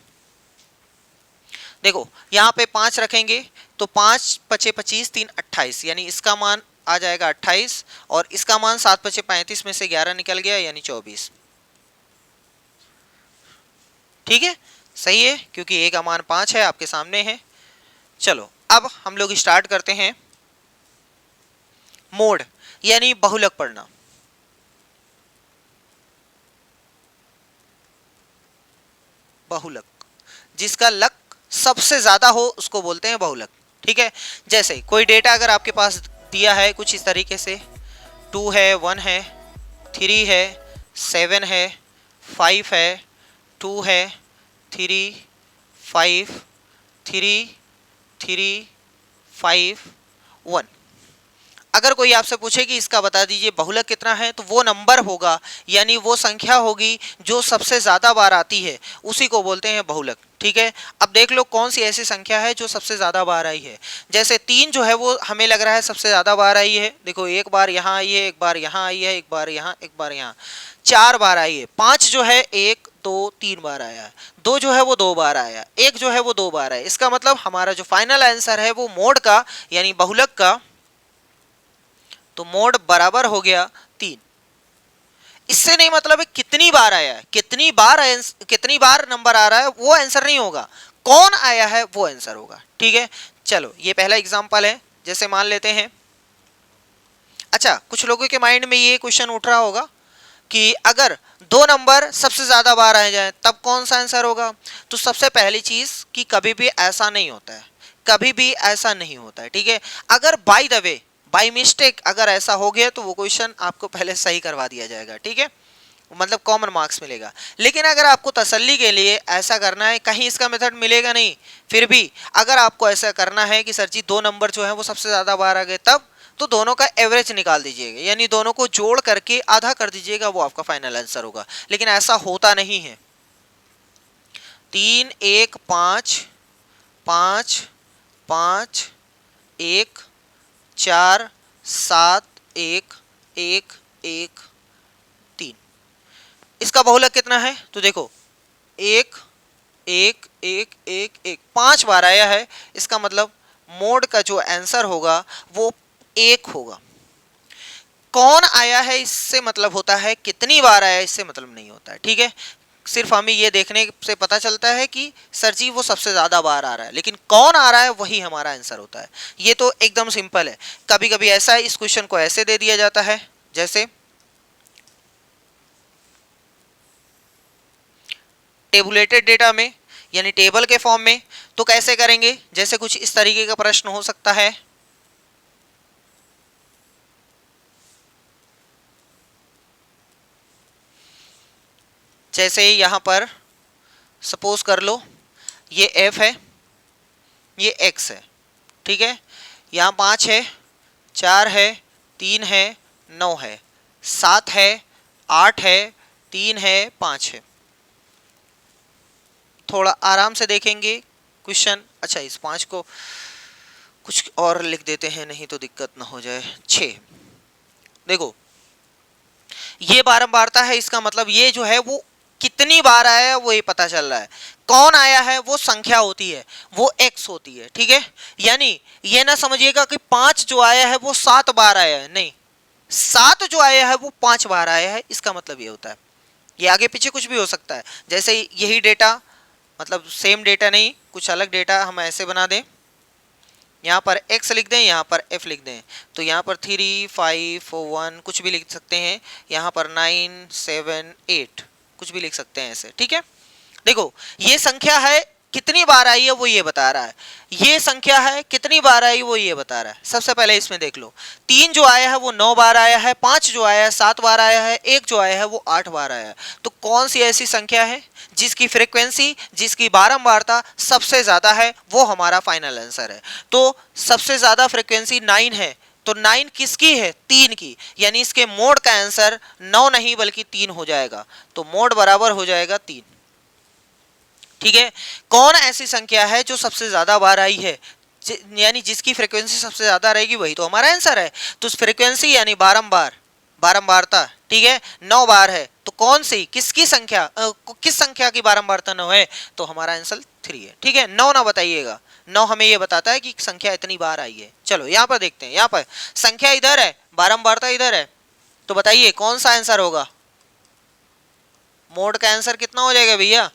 देखो यहाँ पे 5 रखेंगे तो 5 पचे 25, 3 28, यानी इसका मान आ जाएगा 28, और इसका मान 7 पचे 35 में से 11 निकल गया, यानी 24। ठीक है, सही है, क्योंकि ए का मान 5 है, आपके सामने है। चलो अब हम लोग स्टार्ट करते हैं मोड यानी बहुलक पढ़ना। बहुलक, जिसका लक सबसे ज्यादा हो उसको बोलते हैं बहुलक। ठीक है, जैसे कोई डेटा अगर आपके पास दिया है कुछ इस तरीके से, 2 है, 1 है, 3 है, 7 है, 5 है, 2 है, 3, 5, 3, 3, 5, 1। अगर कोई आपसे पूछे कि इसका बता दीजिए बहुलक कितना है, तो वो नंबर होगा, यानी वो संख्या होगी जो सबसे ज़्यादा बार आती है, उसी को बोलते हैं बहुलक। ठीक है, अब देख लो कौन सी ऐसी संख्या है जो सबसे ज़्यादा बार आई है। जैसे 3 जो है वो हमें लग रहा है सबसे ज़्यादा बार आई है। देखो, एक बार यहाँ आई है, एक बार यहाँ आई है, एक बार यहाँ, एक बार यहाँ, 4 बार आई है। 5 जो है 1, 2, 3 बार आया है। 2 जो है वो 2 बार आया, 1 जो है वो 2 बार आया। इसका मतलब हमारा जो फाइनल आंसर है वो मोड का यानी बहुलक का, तो मोड बराबर हो गया 3। इससे नहीं मतलब है कितनी बार आया है, कितनी बार नंबर आ रहा है वो आंसर नहीं होगा, कौन आया है वो आंसर होगा। ठीक है, चलो ये पहला एग्जांपल है। जैसे मान लेते हैं, अच्छा कुछ लोगों के माइंड में ये क्वेश्चन उठ रहा होगा कि अगर 2 नंबर सबसे ज्यादा बार आ जाए तब कौन सा आंसर होगा। तो सबसे पहली चीज कि कभी भी ऐसा नहीं होता है, कभी भी ऐसा नहीं होता है। ठीक है, अगर by the way, by mistake अगर ऐसा हो गया तो वो क्वेश्चन आपको पहले सही करवा दिया जाएगा। ठीक है, मतलब कॉमन मार्क्स मिलेगा। लेकिन अगर आपको तसल्ली के लिए ऐसा करना है, कहीं इसका मेथड मिलेगा नहीं, फिर भी अगर आपको ऐसा करना है कि सर जी 2 नंबर जो है वो सबसे ज़्यादा बार आ गए, तब तो दोनों का एवरेज निकाल दीजिएगा, यानी दोनों को जोड़ करके आधा कर दीजिएगा, वो आपका फाइनल आंसर होगा। लेकिन ऐसा होता नहीं है। 3, 1, 5, 5, 5, 1, 4, 7, 1, 1, 1, 3। इसका बहुलक कितना है? तो देखो 1, 1, 1, 1, 1, 5 बार आया है। इसका मतलब मोड का जो आंसर होगा वो 1 होगा। कौन आया है इससे मतलब होता है, कितनी बार आया इससे मतलब नहीं होता है। ठीक है, सिर्फ हमें ये देखने से पता चलता है कि सर जी वो सबसे ज़्यादा बार आ रहा है, लेकिन कौन आ रहा है वही हमारा आंसर होता है। ये तो एकदम सिंपल है। कभी कभी ऐसा है, इस क्वेश्चन को ऐसे दे दिया जाता है, जैसे टेबुलेटेड डेटा में यानी टेबल के फॉर्म में। तो कैसे करेंगे? जैसे कुछ इस तरीके का प्रश्न हो सकता है, जैसे यहां पर सपोज कर लो ये f है, ये x है। ठीक है, यहाँ 5 है, 4 है, 3 है, 9 है, 7 है, 8 है, 3 है, 5 है। थोड़ा आराम से देखेंगे क्वेश्चन। अच्छा, इस 5 को कुछ और लिख देते हैं, नहीं तो दिक्कत ना हो जाए। 6, देखो ये बारंबारता है, इसका मतलब ये जो है वो कितनी बार आया है वो ये पता चल रहा है। कौन आया है वो संख्या होती है, वो x होती है। ठीक है, यानी ये ना समझिएगा कि 5 जो आया है वो 7 बार आया है, नहीं, 7 जो आया है वो 5 बार आया है। इसका मतलब ये होता है। ये आगे पीछे कुछ भी हो सकता है, जैसे यही डेटा, मतलब सेम डेटा नहीं, कुछ अलग डेटा हम ऐसे बना दें, यहाँ पर x लिख दें, यहाँ पर f लिख दें, तो यहाँ पर 3, 5, 1 कुछ भी लिख सकते हैं, यहाँ पर 9, 7, 8 कुछ भी लिख सकते हैं ऐसे। ठीक है, देखो ये संख्या है कितनी बार आई है वो ये बता रहा है, ये संख्या है कितनी बार आई वो ये बता रहा है। सबसे पहले इसमें देख लो, 3 जो आया है वो 9 बार आया है, 5 जो आया है 7 बार आया है, 1 जो आया है वो 8 बार आया है। तो कौन सी ऐसी संख्या है जिसकी फ्रीक्वेंसी, जिसकी बारंबारता सबसे ज्यादा है, वो हमारा फाइनल आंसर है। तो सबसे ज्यादा फ्रीक्वेंसी 9 है, तो 9 किसकी है, 3 की, यानी इसके मोड का आंसर 9 नहीं बल्कि 3 हो जाएगा। तो मोड बराबर हो जाएगा 3। ठीक है, कौन ऐसी संख्या है जो सबसे ज्यादा बार आई है, यानी जिसकी फ्रीक्वेंसी सबसे ज्यादा रहेगी, वही तो हमारा आंसर है। तो फ्रीक्वेंसी यानी बारंबार, बारंबारता, ठीक है, 9 बार है। तो कौन सी, किसकी संख्या, किस संख्या की बारंबारता 9 है, तो हमारा आंसर 3 है। ठीक है, 9 ना बताइएगा, 9 हमें ये बताता है कि संख्या इतनी बार आई है। चलो यहाँ पर देखते हैं, यहाँ पर संख्या इधर है, बारंबारता इधर है, तो बताइए कौन सा आंसर होगा। मोड का आंसर कितना हो जाएगा भैया।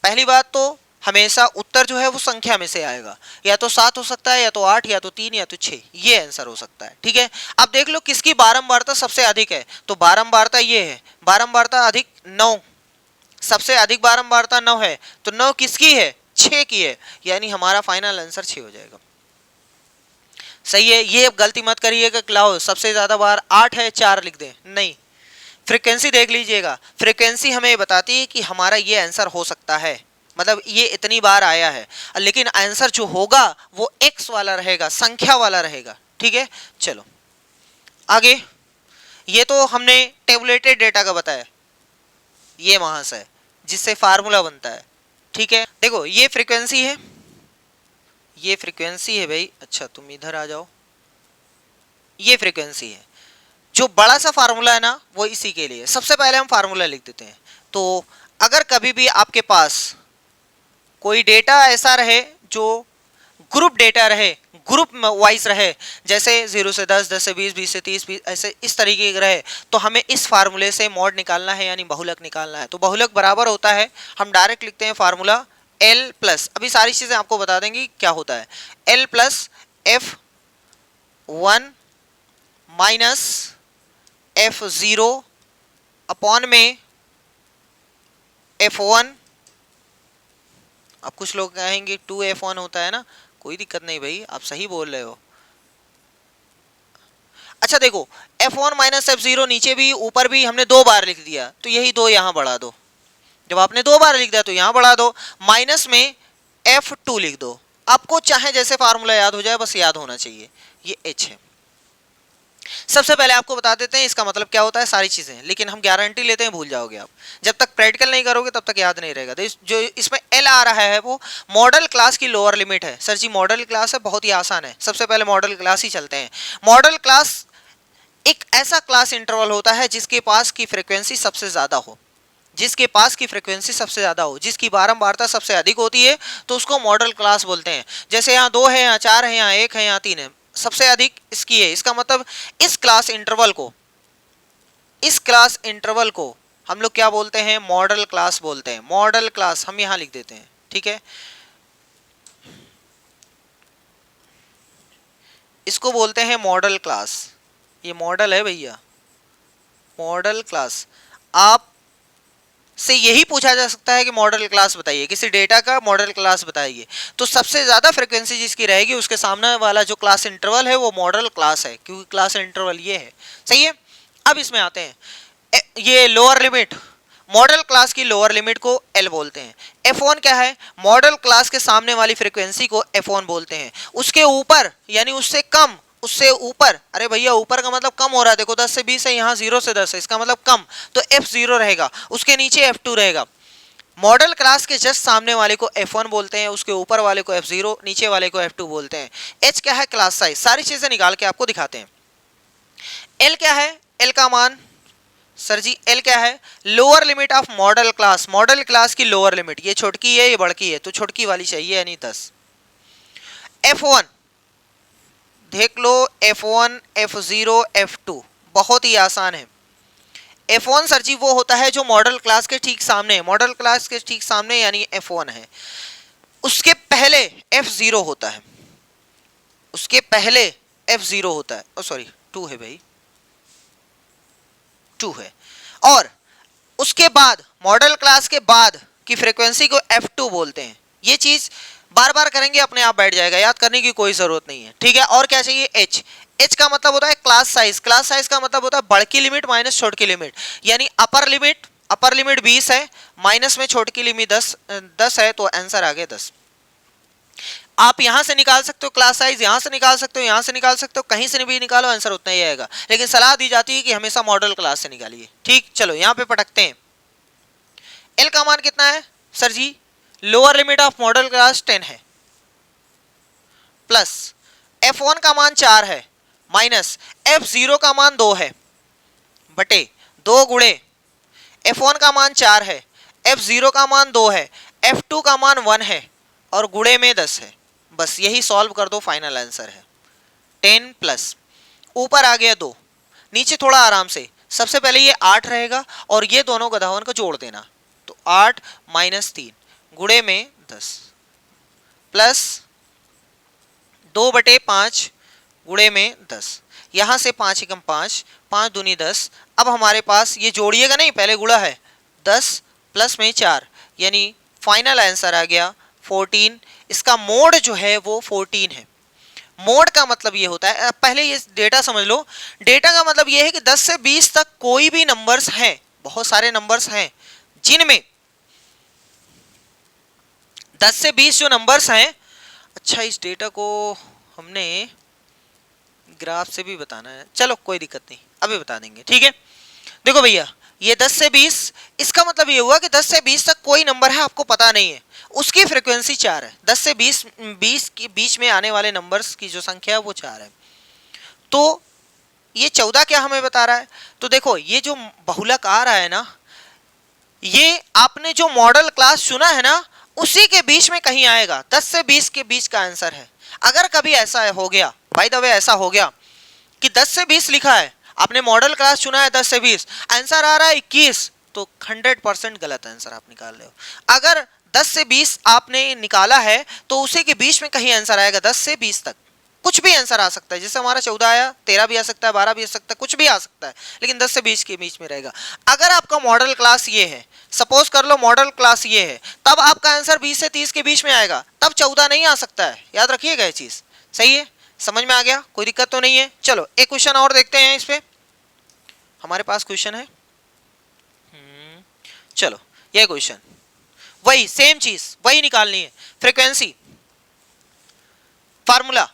पहली बात तो हमेशा उत्तर जो है वो संख्या में से आएगा, या तो 7 हो सकता है, या तो 8, या तो 3, या तो 6, ये आंसर हो सकता है। ठीक है, अब देख लो किसकी बारंबारता सबसे अधिक है, तो बारंबारता ये है, बारंबारता अधिक 9, सबसे अधिक बारंबारता 9 है, तो 9 किसकी है, 6 की है, यानी हमारा फाइनल आंसर 6 हो जाएगा। सही है, ये गलती मत करिएगा लाओ सबसे ज्यादा बार 8 है 4 लिख दें, नहीं, फ्रीक्वेंसी देख लीजिएगा, फ्रीक्वेंसी हमें बताती है कि हमारा ये आंसर हो सकता है, मतलब ये इतनी बार आया है, लेकिन आंसर जो होगा वो एक्स वाला रहेगा, संख्या वाला रहेगा। ठीक है, चलो आगे, ये तो हमने टेबुलेटेड डेटा का बताया, ये वहां से जिससे फार्मूला बनता है। ठीक है, देखो ये फ्रीक्वेंसी है, ये फ्रीक्वेंसी है भाई, अच्छा तुम इधर आ जाओ, ये फ्रीक्वेंसी है, जो बड़ा सा फार्मूला है ना वो इसी के लिए। सबसे पहले हम फार्मूला लिख देते हैं। तो अगर कभी भी आपके पास कोई डेटा ऐसा रहे जो ग्रुप डेटा रहे, ग्रुप वाइज रहे, जैसे 0 से 10, 10 से 20, 20 से 30, 20 ऐसे इस तरीके के रहे, तो हमें इस फार्मूले से मॉड निकालना है, यानी बहुलक निकालना है। तो बहुलक बराबर होता है, हम डायरेक्ट लिखते हैं फार्मूला L प्लस, अभी सारी चीजें आपको बता देंगी क्या होता है, L plus F1 minus F0 upon में F1। अब कुछ लोग कहेंगे 2F1 होता है ना, कोई दिक्कत नहीं भाई, आप सही बोल रहे हो। अच्छा देखो, F1 माइनस F0 नीचे भी ऊपर भी हमने 2 बार लिख दिया, तो यही 2 यहां बढ़ा दो, जब आपने 2 बार लिख दिया तो यहां बढ़ा दो, माइनस में F2 लिख दो। आपको चाहे जैसे फार्मूला याद हो जाए, बस याद होना चाहिए, ये H है। सबसे पहले आपको बता देते हैं इसका मतलब क्या होता है, सारी चीजें, लेकिन हम गारंटी लेते हैं भूल जाओगे आप, जब तक प्रैक्टिकल नहीं करोगे तब तक याद नहीं रहेगा। तो जो इसमें एल आ रहा है वो मॉडल क्लास की लोअर लिमिट है। सर जी मॉडल क्लास है, बहुत ही आसान है, सबसे पहले मॉडल क्लास ही चलते हैं। मॉडल क्लास एक ऐसा क्लास इंटरवल होता है जिसके पास की फ्रीक्वेंसी सबसे ज्यादा हो, जिसके पास की फ्रीक्वेंसी सबसे ज्यादा हो, जिसकी बारंबारता सबसे अधिक होती है, तो उसको मॉडल क्लास बोलते हैं। जैसे यहाँ 2 है, यहाँ 4 है, यहाँ 1 है, यहाँ 3 है, सबसे अधिक इसकी है। इसका मतलब इस क्लास इंटरवल को, इस क्लास इंटरवल को हम लोग क्या बोलते हैं, मॉडल क्लास बोलते हैं। मॉडल क्लास हम यहां लिख देते हैं। ठीक है, इसको बोलते हैं मॉडल क्लास, ये मॉडल है भैया, मॉडल क्लास। आप से यही पूछा जा सकता है कि मॉडल क्लास बताइए, किसी डेटा का मॉडल क्लास बताइए, तो सबसे ज्यादा फ्रीक्वेंसी जिसकी रहेगी उसके सामने वाला जो क्लास इंटरवल है वो मॉडल क्लास है, क्योंकि क्लास इंटरवल ये है। सही है, अब इसमें आते हैं, ये लोअर लिमिट, मॉडल क्लास की लोअर लिमिट को L बोलते हैं। F1 क्या है, मॉडल क्लास के सामने वाली फ्रीक्वेंसी को F1 बोलते हैं। उसके ऊपर यानी उससे कम, उससे ऊपर, अरे भैया ऊपर का मतलब कम हो रहा है, देखो 10 से 20 है, यहाँ 0 से 10 है, इसका मतलब कम, तो F0 रहेगा, उसके नीचे F2 रहेगा। मॉडल क्लास के जस्ट सामने वाले को F1 बोलते हैं, उसके ऊपर वाले को F0, नीचे वाले को F2 बोलते हैं। H क्या है, क्लास साइज, सारी चीजें निकाल के आपको दिखाते हैं। L क्या है, L का मान, सर जी L क्या है, lower limit of modal class, model class की लोअर लिमिट, ये छोटकी है ये बड़की है, तो छोटकी वाली चाहिए यानी 10। F1 देख लो, F1, F0, F2 बहुत ही आसान है। F1 सर जी वो होता है जो मॉडल क्लास के ठीक सामने है, मॉडल क्लास के ठीक सामने यानी F1 है। उसके पहले F0 होता है, उसके पहले F0 होता है, ओ सॉरी 2 है भाई, 2 है। और उसके बाद मॉडल क्लास के बाद की फ्रीक्वेंसी को F2 बोलते हैं। ये चीज बार बार करेंगे अपने आप बैठ जाएगा, याद करने की कोई जरूरत नहीं है, ठीक है। और क्या चाहिए, एच। एच का मतलब होता है क्लास साइज, क्लास साइज का मतलब होता है बड़ की लिमिट माइनस छोट की लिमिट, यानी अपर लिमिट 20 है, माइनस में छोट की लिमिट 10 है, तो आंसर आ गया 10। आप यहां से निकाल सकते हो क्लास साइज, यहां से निकाल सकते हो, यहां से निकाल सकते हो, कहीं से भी निकालो आंसर उतना ही आएगा, लेकिन सलाह दी जाती है कि हमेशा मॉडल क्लास से निकालिए, ठीक। चलो यहां पे पटकते हैं। एल का मान कितना है sir ji, lower limit of modal class 10 है, प्लस F1 का मान 4 है, माइनस F0 का मान 2 है, बटे 2 गुणे F1 का मान 4 है, F0 का मान 2 है, F2 का मान 1 है, और गुणे में 10 है। बस यही सॉल्व कर दो, फाइनल आंसर है 10 प्लस ऊपर आ गया 2, नीचे थोड़ा आराम से, सबसे पहले ये 8 रहेगा और ये दोनों गधावन को जोड़ देना, तो 8 माइनस 3 गुणे में 10 प्लस 2/5 गुणे में 10, यहां से 5 एकम 5, 5 दूनी 10। अब हमारे पास ये जोड़िएगा नहीं, पहले गुणा है, 10 प्लस में 4, यानी फाइनल आंसर आ गया 14। इसका मोड जो है वो 14 है। मोड का मतलब ये होता है, पहले ये डेटा समझ लो, डेटा का मतलब ये है कि 10 से 20 तक कोई भी नंबर्स हैं, बहुत सारे नंबर्स हैं, जिनमें 10 से 20 जो नंबर्स हैं। अच्छा, इस डेटा को हमने ग्राफ से भी बताना है, चलो कोई दिक्कत नहीं, अभी बता देंगे, ठीक है। देखो भैया, ये 10 से 20, इसका मतलब ये हुआ कि 10 से 20 तक कोई नंबर है आपको पता नहीं है, उसकी फ्रीक्वेंसी 4 है। 10 से 20 के बीच में आने वाले नंबर्स की जो संख्या है वो 4 है। तो ये 14 क्या हमें बता रहा है, तो देखो ये जो बहुलक आ रहा है ना, ये आपने जो मॉडल क्लास चुना है ना, उसी के बीच में कहीं आएगा, 10 से 20 के बीच का आंसर है। अगर कभी ऐसा हो गया, बाय द वे ऐसा हो गया कि 10 से 20 लिखा है, आपने मॉडल क्लास चुना है 10 से 20, आंसर आ रहा है 21, तो 100% गलत आंसर आप निकाल रहे हो। अगर 10 से 20 आपने निकाला है तो उसी के बीच में कहीं आंसर आएगा, 10 से 20 तक कुछ भी आंसर आ सकता है, जैसे हमारा 14 आया, 13 भी आ सकता है, 12 भी आ सकता है, कुछ भी आ सकता है, लेकिन 10 से 20 के बीच में रहेगा। अगर आपका मॉडल क्लास ये है, सपोज कर लो मॉडल क्लास ये है, तब आपका आंसर 20 से 30 के बीच में आएगा, तब 14 नहीं आ सकता है, याद रखिएगा ये चीज, सही है। समझ में आ गया, कोई दिक्कत तो नहीं है। चलो एक क्वेश्चन और देखते हैं, इस पे हमारे पास क्वेश्चन है। चलो ये क्वेश्चन, वही सेम चीज वही निकालनी है, फ्रीक्वेंसी फार्मूला।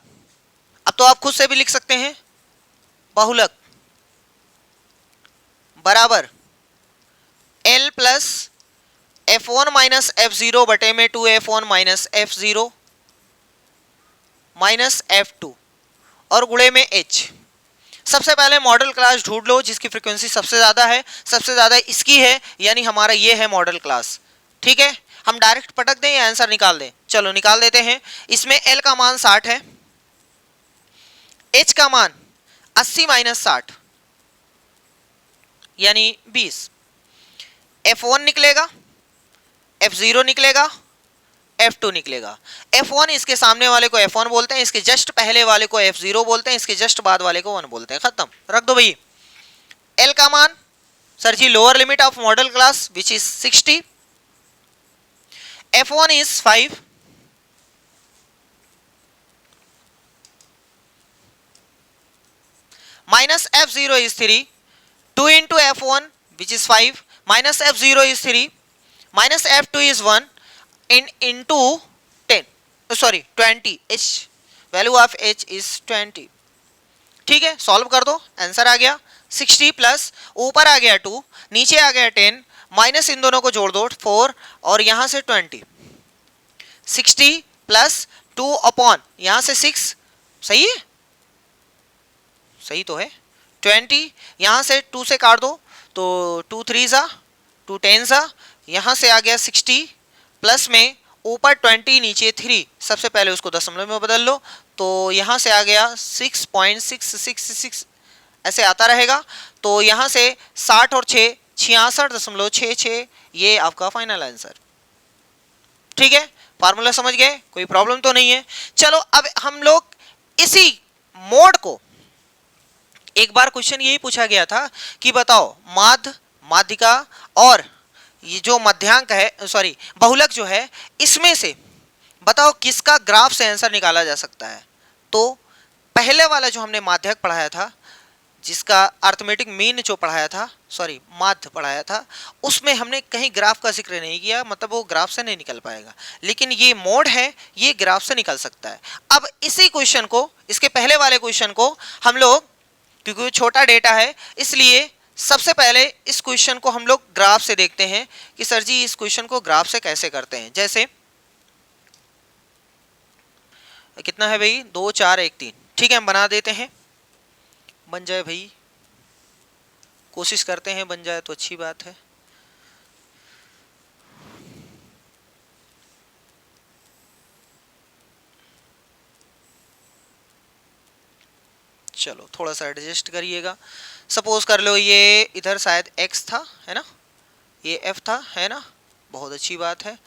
अब तो आप खुद से भी लिख सकते हैं, बहुलक बराबर L plus F1 minus F0 बटे में 2F1 minus F0 minus F2 और गुणे में H। सबसे पहले मॉडल क्लास ढूंढ लो जिसकी फ्रीक्वेंसी सबसे ज्यादा है, सबसे ज्यादा इसकी है, यानी हमारा ये है मॉडल क्लास, ठीक है। हम डायरेक्ट पटक दें या आंसर निकाल दें, चलो निकाल देते हैं। इसमें L का मान 60 है, H का मान 80 माइनस 60 यानी 20, F1 निकलेगा, F0 निकलेगा, F2 निकलेगा। F1 इसके सामने वाले को F1 बोलते हैं, इसके जस्ट पहले वाले को F0 बोलते हैं, इसके जस्ट बाद वाले को 1 बोलते हैं, खत्म, रख दो भाई। L का मान sir ji lower limit of modal class which is 60, F1 is 5, minus F0 is 3, 2 into F1 which is 5 minus F0 is 3 minus F2 is 1 into 10, sorry 20, H value of H is 20, ठीक है। Solve कर दो, answer आ गया 60 plus ऊपर आ गया 2, नीचे आ गया 10, minus इन दोनों को जोड़ दो 4 और यहां से 20, 60 प्लस 2 अपॉन यहां से 6, सही है, सही तो है, 20 यहां से 2 से काट दो तो 2 3 सा 2 10 सा, यहां से आ गया 60 प्लस में ऊपर 20 नीचे 3, सबसे पहले उसको दशमलव में बदल लो तो यहां से आ गया 6.666 ऐसे आता रहेगा, तो यहां से 60 और 6 66.66, ये आपका फाइनल आंसर, ठीक है। फार्मूला समझ गए, कोई प्रॉब्लम तो नहीं है। चलो अब हम लोग इसी मोड को, एक बार क्वेश्चन यही पूछा गया था कि बताओ माध्य, माध्यिका और ये जो मध्यांक है, सॉरी बहुलक जो है, इसमें से बताओ किसका ग्राफ से आंसर निकाला जा सकता है। तो पहले वाला जो हमने माध्यक पढ़ाया था, जिसका अर्थमेटिक मीन जो पढ़ाया था, सॉरी माध्य पढ़ाया था, उसमें हमने कहीं ग्राफ का जिक्र नहीं किया, मतलब वो ग्राफ से नहीं निकल पाएगा। लेकिन ये मोड है, ये ग्राफ से निकल सकता है। अब इसी क्वेश्चन को, इसके पहले वाले क्वेश्चन को हम लोग, क्योंकि छोटा डेटा है इसलिए सबसे पहले इस क्वेश्चन को हम लोग ग्राफ से देखते हैं कि सर जी इस क्वेश्चन को ग्राफ से कैसे करते हैं। जैसे कितना है भाई, 2 4 1 3, ठीक है हम बना देते हैं, बन जाए भाई, कोशिश करते हैं बन जाए तो अच्छी बात है। चलो थोड़ा सा एडजस्ट करिएगा। सपोज कर लो ये इधर शायद x था, है ना, ये f था, है ना, बहुत अच्छी बात है।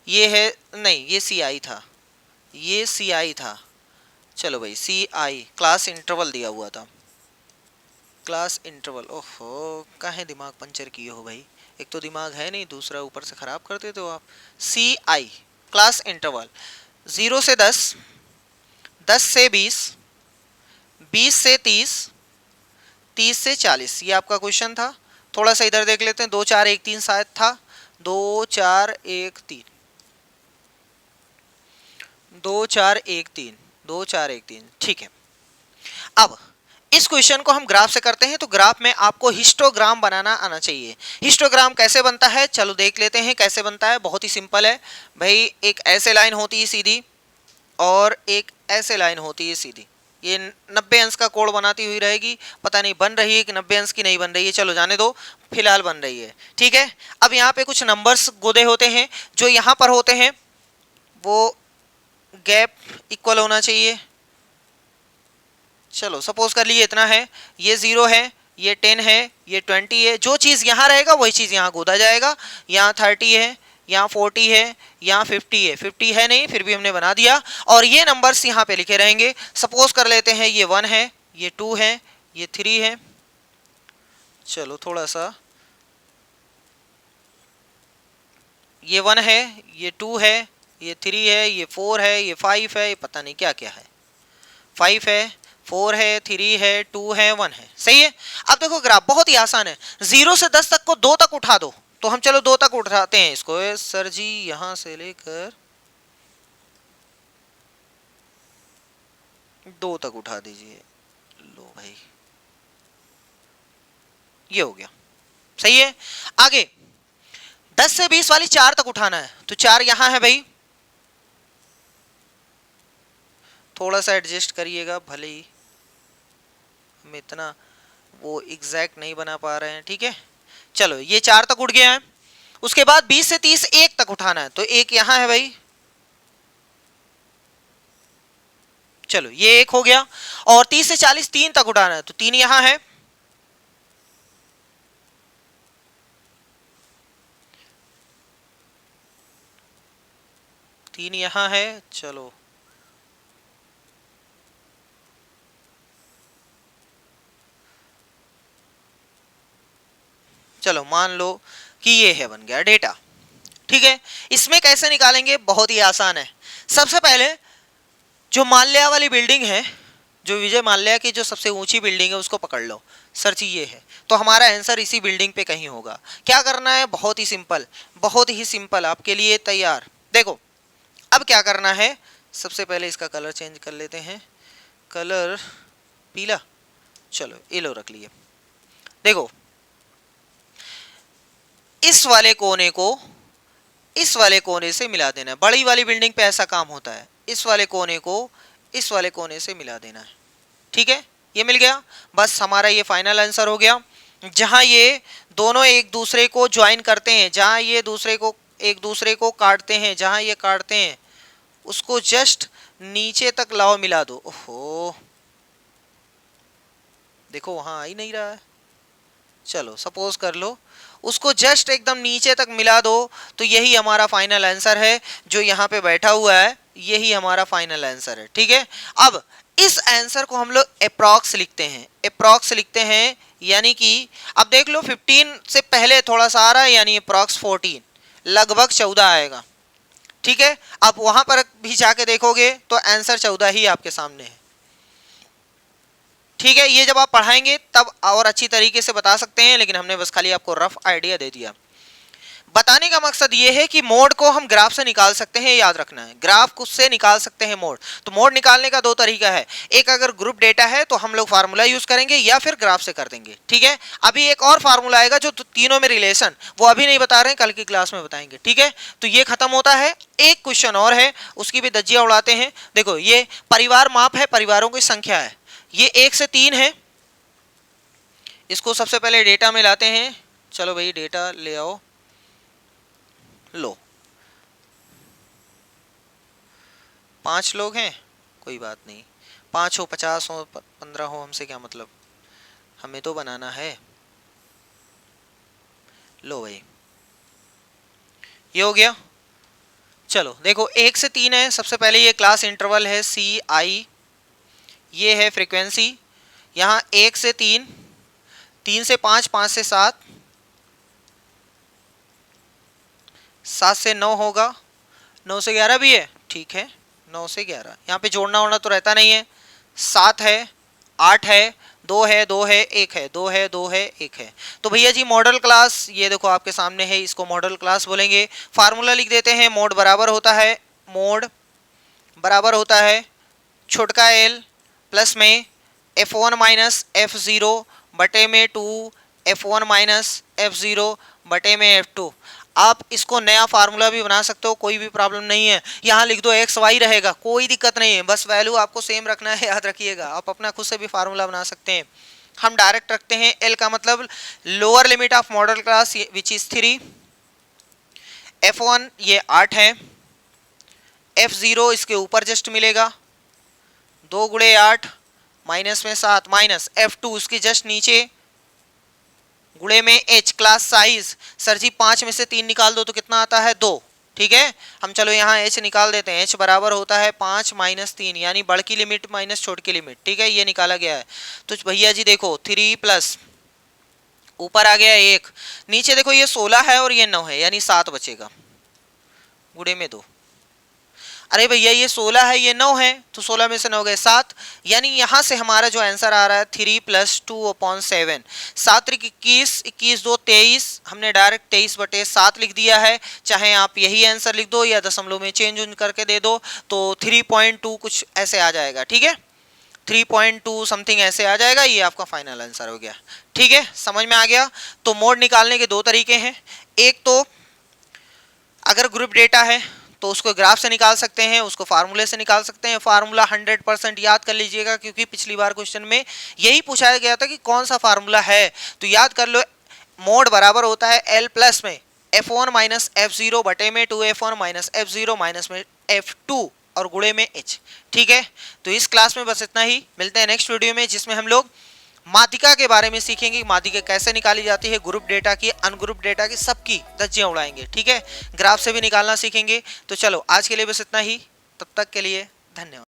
ये है, नहीं ये ci था, ये ci था। चलो भाई ci क्लास इंटरवल दिया हुआ था, क्लास इंटरवल। ओहो काहे दिमाग पंचर किए हो भाई, एक तो दिमाग है नहीं, दूसरा ऊपर से खराब कर देते हो आप। ci क्लास इंटरवल 0 से 10, 10 से 20, 20 से 30, 30 से 40, ये आपका क्वेश्चन था। थोड़ा सा इधर देख लेते हैं, 2 4 1 3 शायद था, 2 4 1 3, 2 4 1 3, 2 4 1 3, ठीक है। अब इस क्वेश्चन को हम ग्राफ से करते हैं, तो ग्राफ में आपको हिस्टोग्राम बनाना आना चाहिए। हिस्टोग्राम कैसे बनता है, चलो देख लेते हैं कैसे बनता है। बहुत ही सिंपल है भाई, एक ऐसे लाइन होती है सीधी और एक ऐसे लाइन होती है सीधी, ये 90 अंश का कोण बनाती हुई रहेगी। पता नहीं बन रही है कि 90 अंश की नहीं बन रही है, चलो जाने दो, फिलहाल बन रही है, ठीक है। अब यहाँ पे कुछ नंबर्स गोदे होते हैं, जो यहाँ पर होते हैं वो गैप इक्वल होना चाहिए। चलो सपोज कर लिए इतना है, ये 0 है, ये 10 है, ये 20 है, जो चीज़ यहाँ रहेगा वही चीज़ यहाँ गोदा जाएगा। यहाँ 30 है, यहाँ 40 है, यहाँ 50 है, 50 है नहीं फिर भी हमने बना दिया, और ये नंबर्स यहाँ पे लिखे रहेंगे। सपोज कर लेते हैं ये 1 है, ये 2 है, ये 3 है। चलो थोड़ा सा, ये 1 है, ये 2 है, ये 3 है, ये 4 है, ये 5 है, ये पता नहीं क्या क्या है, 5 है, 4 है, 3 है, 2 है, 1 है, सही है। अब देखो ग्राफ बहुत ही आसान है, 0 से 10 तक को 2 तक उठा दो, तो हम चलो 2 तक उठाते हैं इसको। सर जी यहां से लेकर 2 तक उठा दीजिए, लो भाई ये हो गया, सही है। आगे 10 से 20 वाली 4 तक उठाना है, तो 4 यहां है भाई, थोड़ा सा एडजस्ट करिएगा, भले ही हम इतना वो एग्जैक्ट नहीं बना पा रहे हैं, ठीक है। चलो ये 4 तक उठ गया है। उसके बाद 20 से 30 1 तक उठाना है, तो 1 यहां है भाई, चलो ये 1 हो गया। और 30 से 40 3 तक उठाना है, तो 3 यहां है, तीन यहां है। चलो चलो मान लो कि ये है, बन गया डेटा, ठीक है। इसमें कैसे निकालेंगे, बहुत ही आसान है। सबसे पहले जो माल्या वाली बिल्डिंग है, जो विजय माल्या की जो सबसे ऊंची बिल्डिंग है उसको पकड़ लो, सर जी ये है, तो हमारा आंसर इसी बिल्डिंग पे कहीं होगा। क्या करना है, बहुत ही सिंपल, बहुत ही सिंपल, आपके लिए तैयार। देखो अब क्या करना है, सबसे पहले इसका कलर चेंज कर लेते हैं, कलर पीला, चलो येलो रख लिए। देखो इस वाले कोने को इस वाले कोने से मिला देना है, बड़ी वाली बिल्डिंग पे ऐसा काम होता है, इस वाले कोने को इस वाले कोने से मिला देना है, ठीक है। ये मिल गया, बस हमारा ये फाइनल आंसर हो गया। जहां ये दोनों एक दूसरे को ज्वाइन करते हैं, जहां ये एक दूसरे को काटते हैं, जहां ये काटते हैं उसको जस्ट नीचे तक लाओ मिला दो। ओहो देखो वहां आ ही नहीं रहा है, चलो सपोज कर लो उसको जस्ट एकदम नीचे तक मिला दो, तो यही हमारा फाइनल आंसर है। जो यहाँ पे बैठा हुआ है यही हमारा फाइनल आंसर है, ठीक है। अब इस आंसर को हम लोग अप्रॉक्स लिखते हैं, अप्रॉक्स लिखते हैं, यानी कि अब देख लो 15 से पहले थोड़ा सा आ रहा है, यानी अप्रॉक्स 14, लगभग 14 आएगा, ठीक है, अब वहां पर भी जाके देखोगे तो आंसर 14 ही आपके सामने है। ठीक है, ये जब आप पढ़ाएंगे तब और अच्छी तरीके से बता सकते हैं, लेकिन हमने बस खाली आपको रफ आइडिया दे दिया। बताने का मकसद ये है कि मोड को हम ग्राफ से निकाल सकते हैं, याद रखना है, ग्राफ से निकाल सकते हैं मोड। तो मोड निकालने का दो तरीका है, एक अगर ग्रुप डेटा है तो हम लोग फार्मूला यूज करेंगे या फिर ग्राफ से कर देंगे। ठीक है, अभी एक और फार्मूला आएगा जो तीनों में रिलेशन, वो अभी नहीं बता रहे हैं, कल की क्लास में बताएंगे। ठीक है, तो ये खत्म होता है। एक क्वेश्चन और है, उसकी भी धज्जियां उड़ाते हैं। देखो, ये परिवार माप है, परिवारों की संख्या है, ये 1 से 3 है। इसको सबसे पहले डेटा में लाते हैं। चलो भाई डेटा ले आओ, लो 5 लोग हैं, कोई बात नहीं, 5 हो 50 हो 15 हो, हमसे क्या मतलब, हमें तो बनाना है। लो भाई, ये हो गया। चलो देखो, 1 से 3 है, सबसे पहले ये क्लास इंटरवल है CI, ये है फ्रीक्वेंसी। यहाँ 1 से 3, 3 से 5, 5 से 7, 7 से 9 होगा, 9 से 11 भी है। ठीक है, 9 से 11, यहाँ पे जोड़ना होना तो रहता नहीं है। 7 है, 8 है, 2 है, 2 है, 1 है, 2 है, 2 है, 1 है। तो भैया जी मॉडल क्लास ये देखो आपके सामने है, इसको मॉडल क्लास बोलेंगे। फार्मूला लिख देते हैं, मोड बराबर होता है, मोड बराबर होता है छोटका l प्लस में f1 माइनस f0 बटे में 2 f1 माइनस f0 बटे में f2। आप इसको नया फार्मूला भी बना सकते हो, कोई भी प्रॉब्लम नहीं है। यहाँ लिख दो एक्स वाई रहेगा, कोई दिक्कत नहीं है, बस वैल्यू आपको सेम रखना है, याद रखिएगा। आप अपना खुद से भी फार्मूला बना सकते हैं। हम डायरेक्ट रखते हैं, एल का मतलब lower limit of modal class which is 3, f1 ये 8 है, f0 इसके ऊपर जस्ट मिलेगा, 2 गुणे 8 माइनस में 7 माइनस f2 उसके जस्ट नीचे गुणे में h क्लास साइज। सर जी 5 में से 3 निकाल दो तो कितना आता है 2। ठीक है, हम चलो यहाँ h निकाल देते हैं, h बराबर होता है 5 माइनस 3, यानी बड़ की लिमिट माइनस छोट की लिमिट। ठीक है, ये निकाला गया है। तो भैया जी देखो 3 प्लस ऊपर आ गया 1, नीचे देखो ये 16 है और ये 9 है, यानी 7 बचेगा, गुणे में 2। अरे भैया ये 16 है ये 9 है, तो 16 में से 9 गए 7, यानी यहाँ से हमारा जो आंसर आ रहा है 3 प्लस 2/7, 7 त्रिक 21, 21 2 23, हमने डायरेक्ट 23/7 लिख दिया है। चाहे आप यही आंसर लिख दो या दशमलव में चेंज करके दे दो, तो 3.2 कुछ ऐसे आ जाएगा। ठीक है, 3.2 समथिंग ऐसे आ जाएगा, ये आपका फाइनल आंसर हो गया। ठीक है, समझ में आ गया। तो मोड निकालने के दो तरीके हैं, एक तो अगर ग्रुप डेटा है तो उसको ग्राफ से निकाल सकते हैं, उसको फार्मूले से निकाल सकते हैं। फार्मूला 100% याद कर लीजिएगा, क्योंकि पिछली बार क्वेश्चन में यही पूछा गया था कि कौन सा फार्मूला है, तो याद कर लो। मोड बराबर होता है L प्लस में f1 माइनस f0 बटे में 2f1 माइनस f0 माइनस में f2 और गुणे में h। ठीक है, तो इस क्लास में बस इतना ही, मिलते हैं नेक्स्ट वीडियो में, जिसमें हम लोग माध्यिका के बारे में सीखेंगे, माध्यिका कैसे निकाली जाती है, ग्रुप डेटा की, अनग्रुप डेटा की, सबकी धज्जियां उड़ाएंगे। ठीक है, ग्राफ से भी निकालना सीखेंगे। तो चलो आज के लिए बस इतना ही, तब तक के लिए धन्यवाद।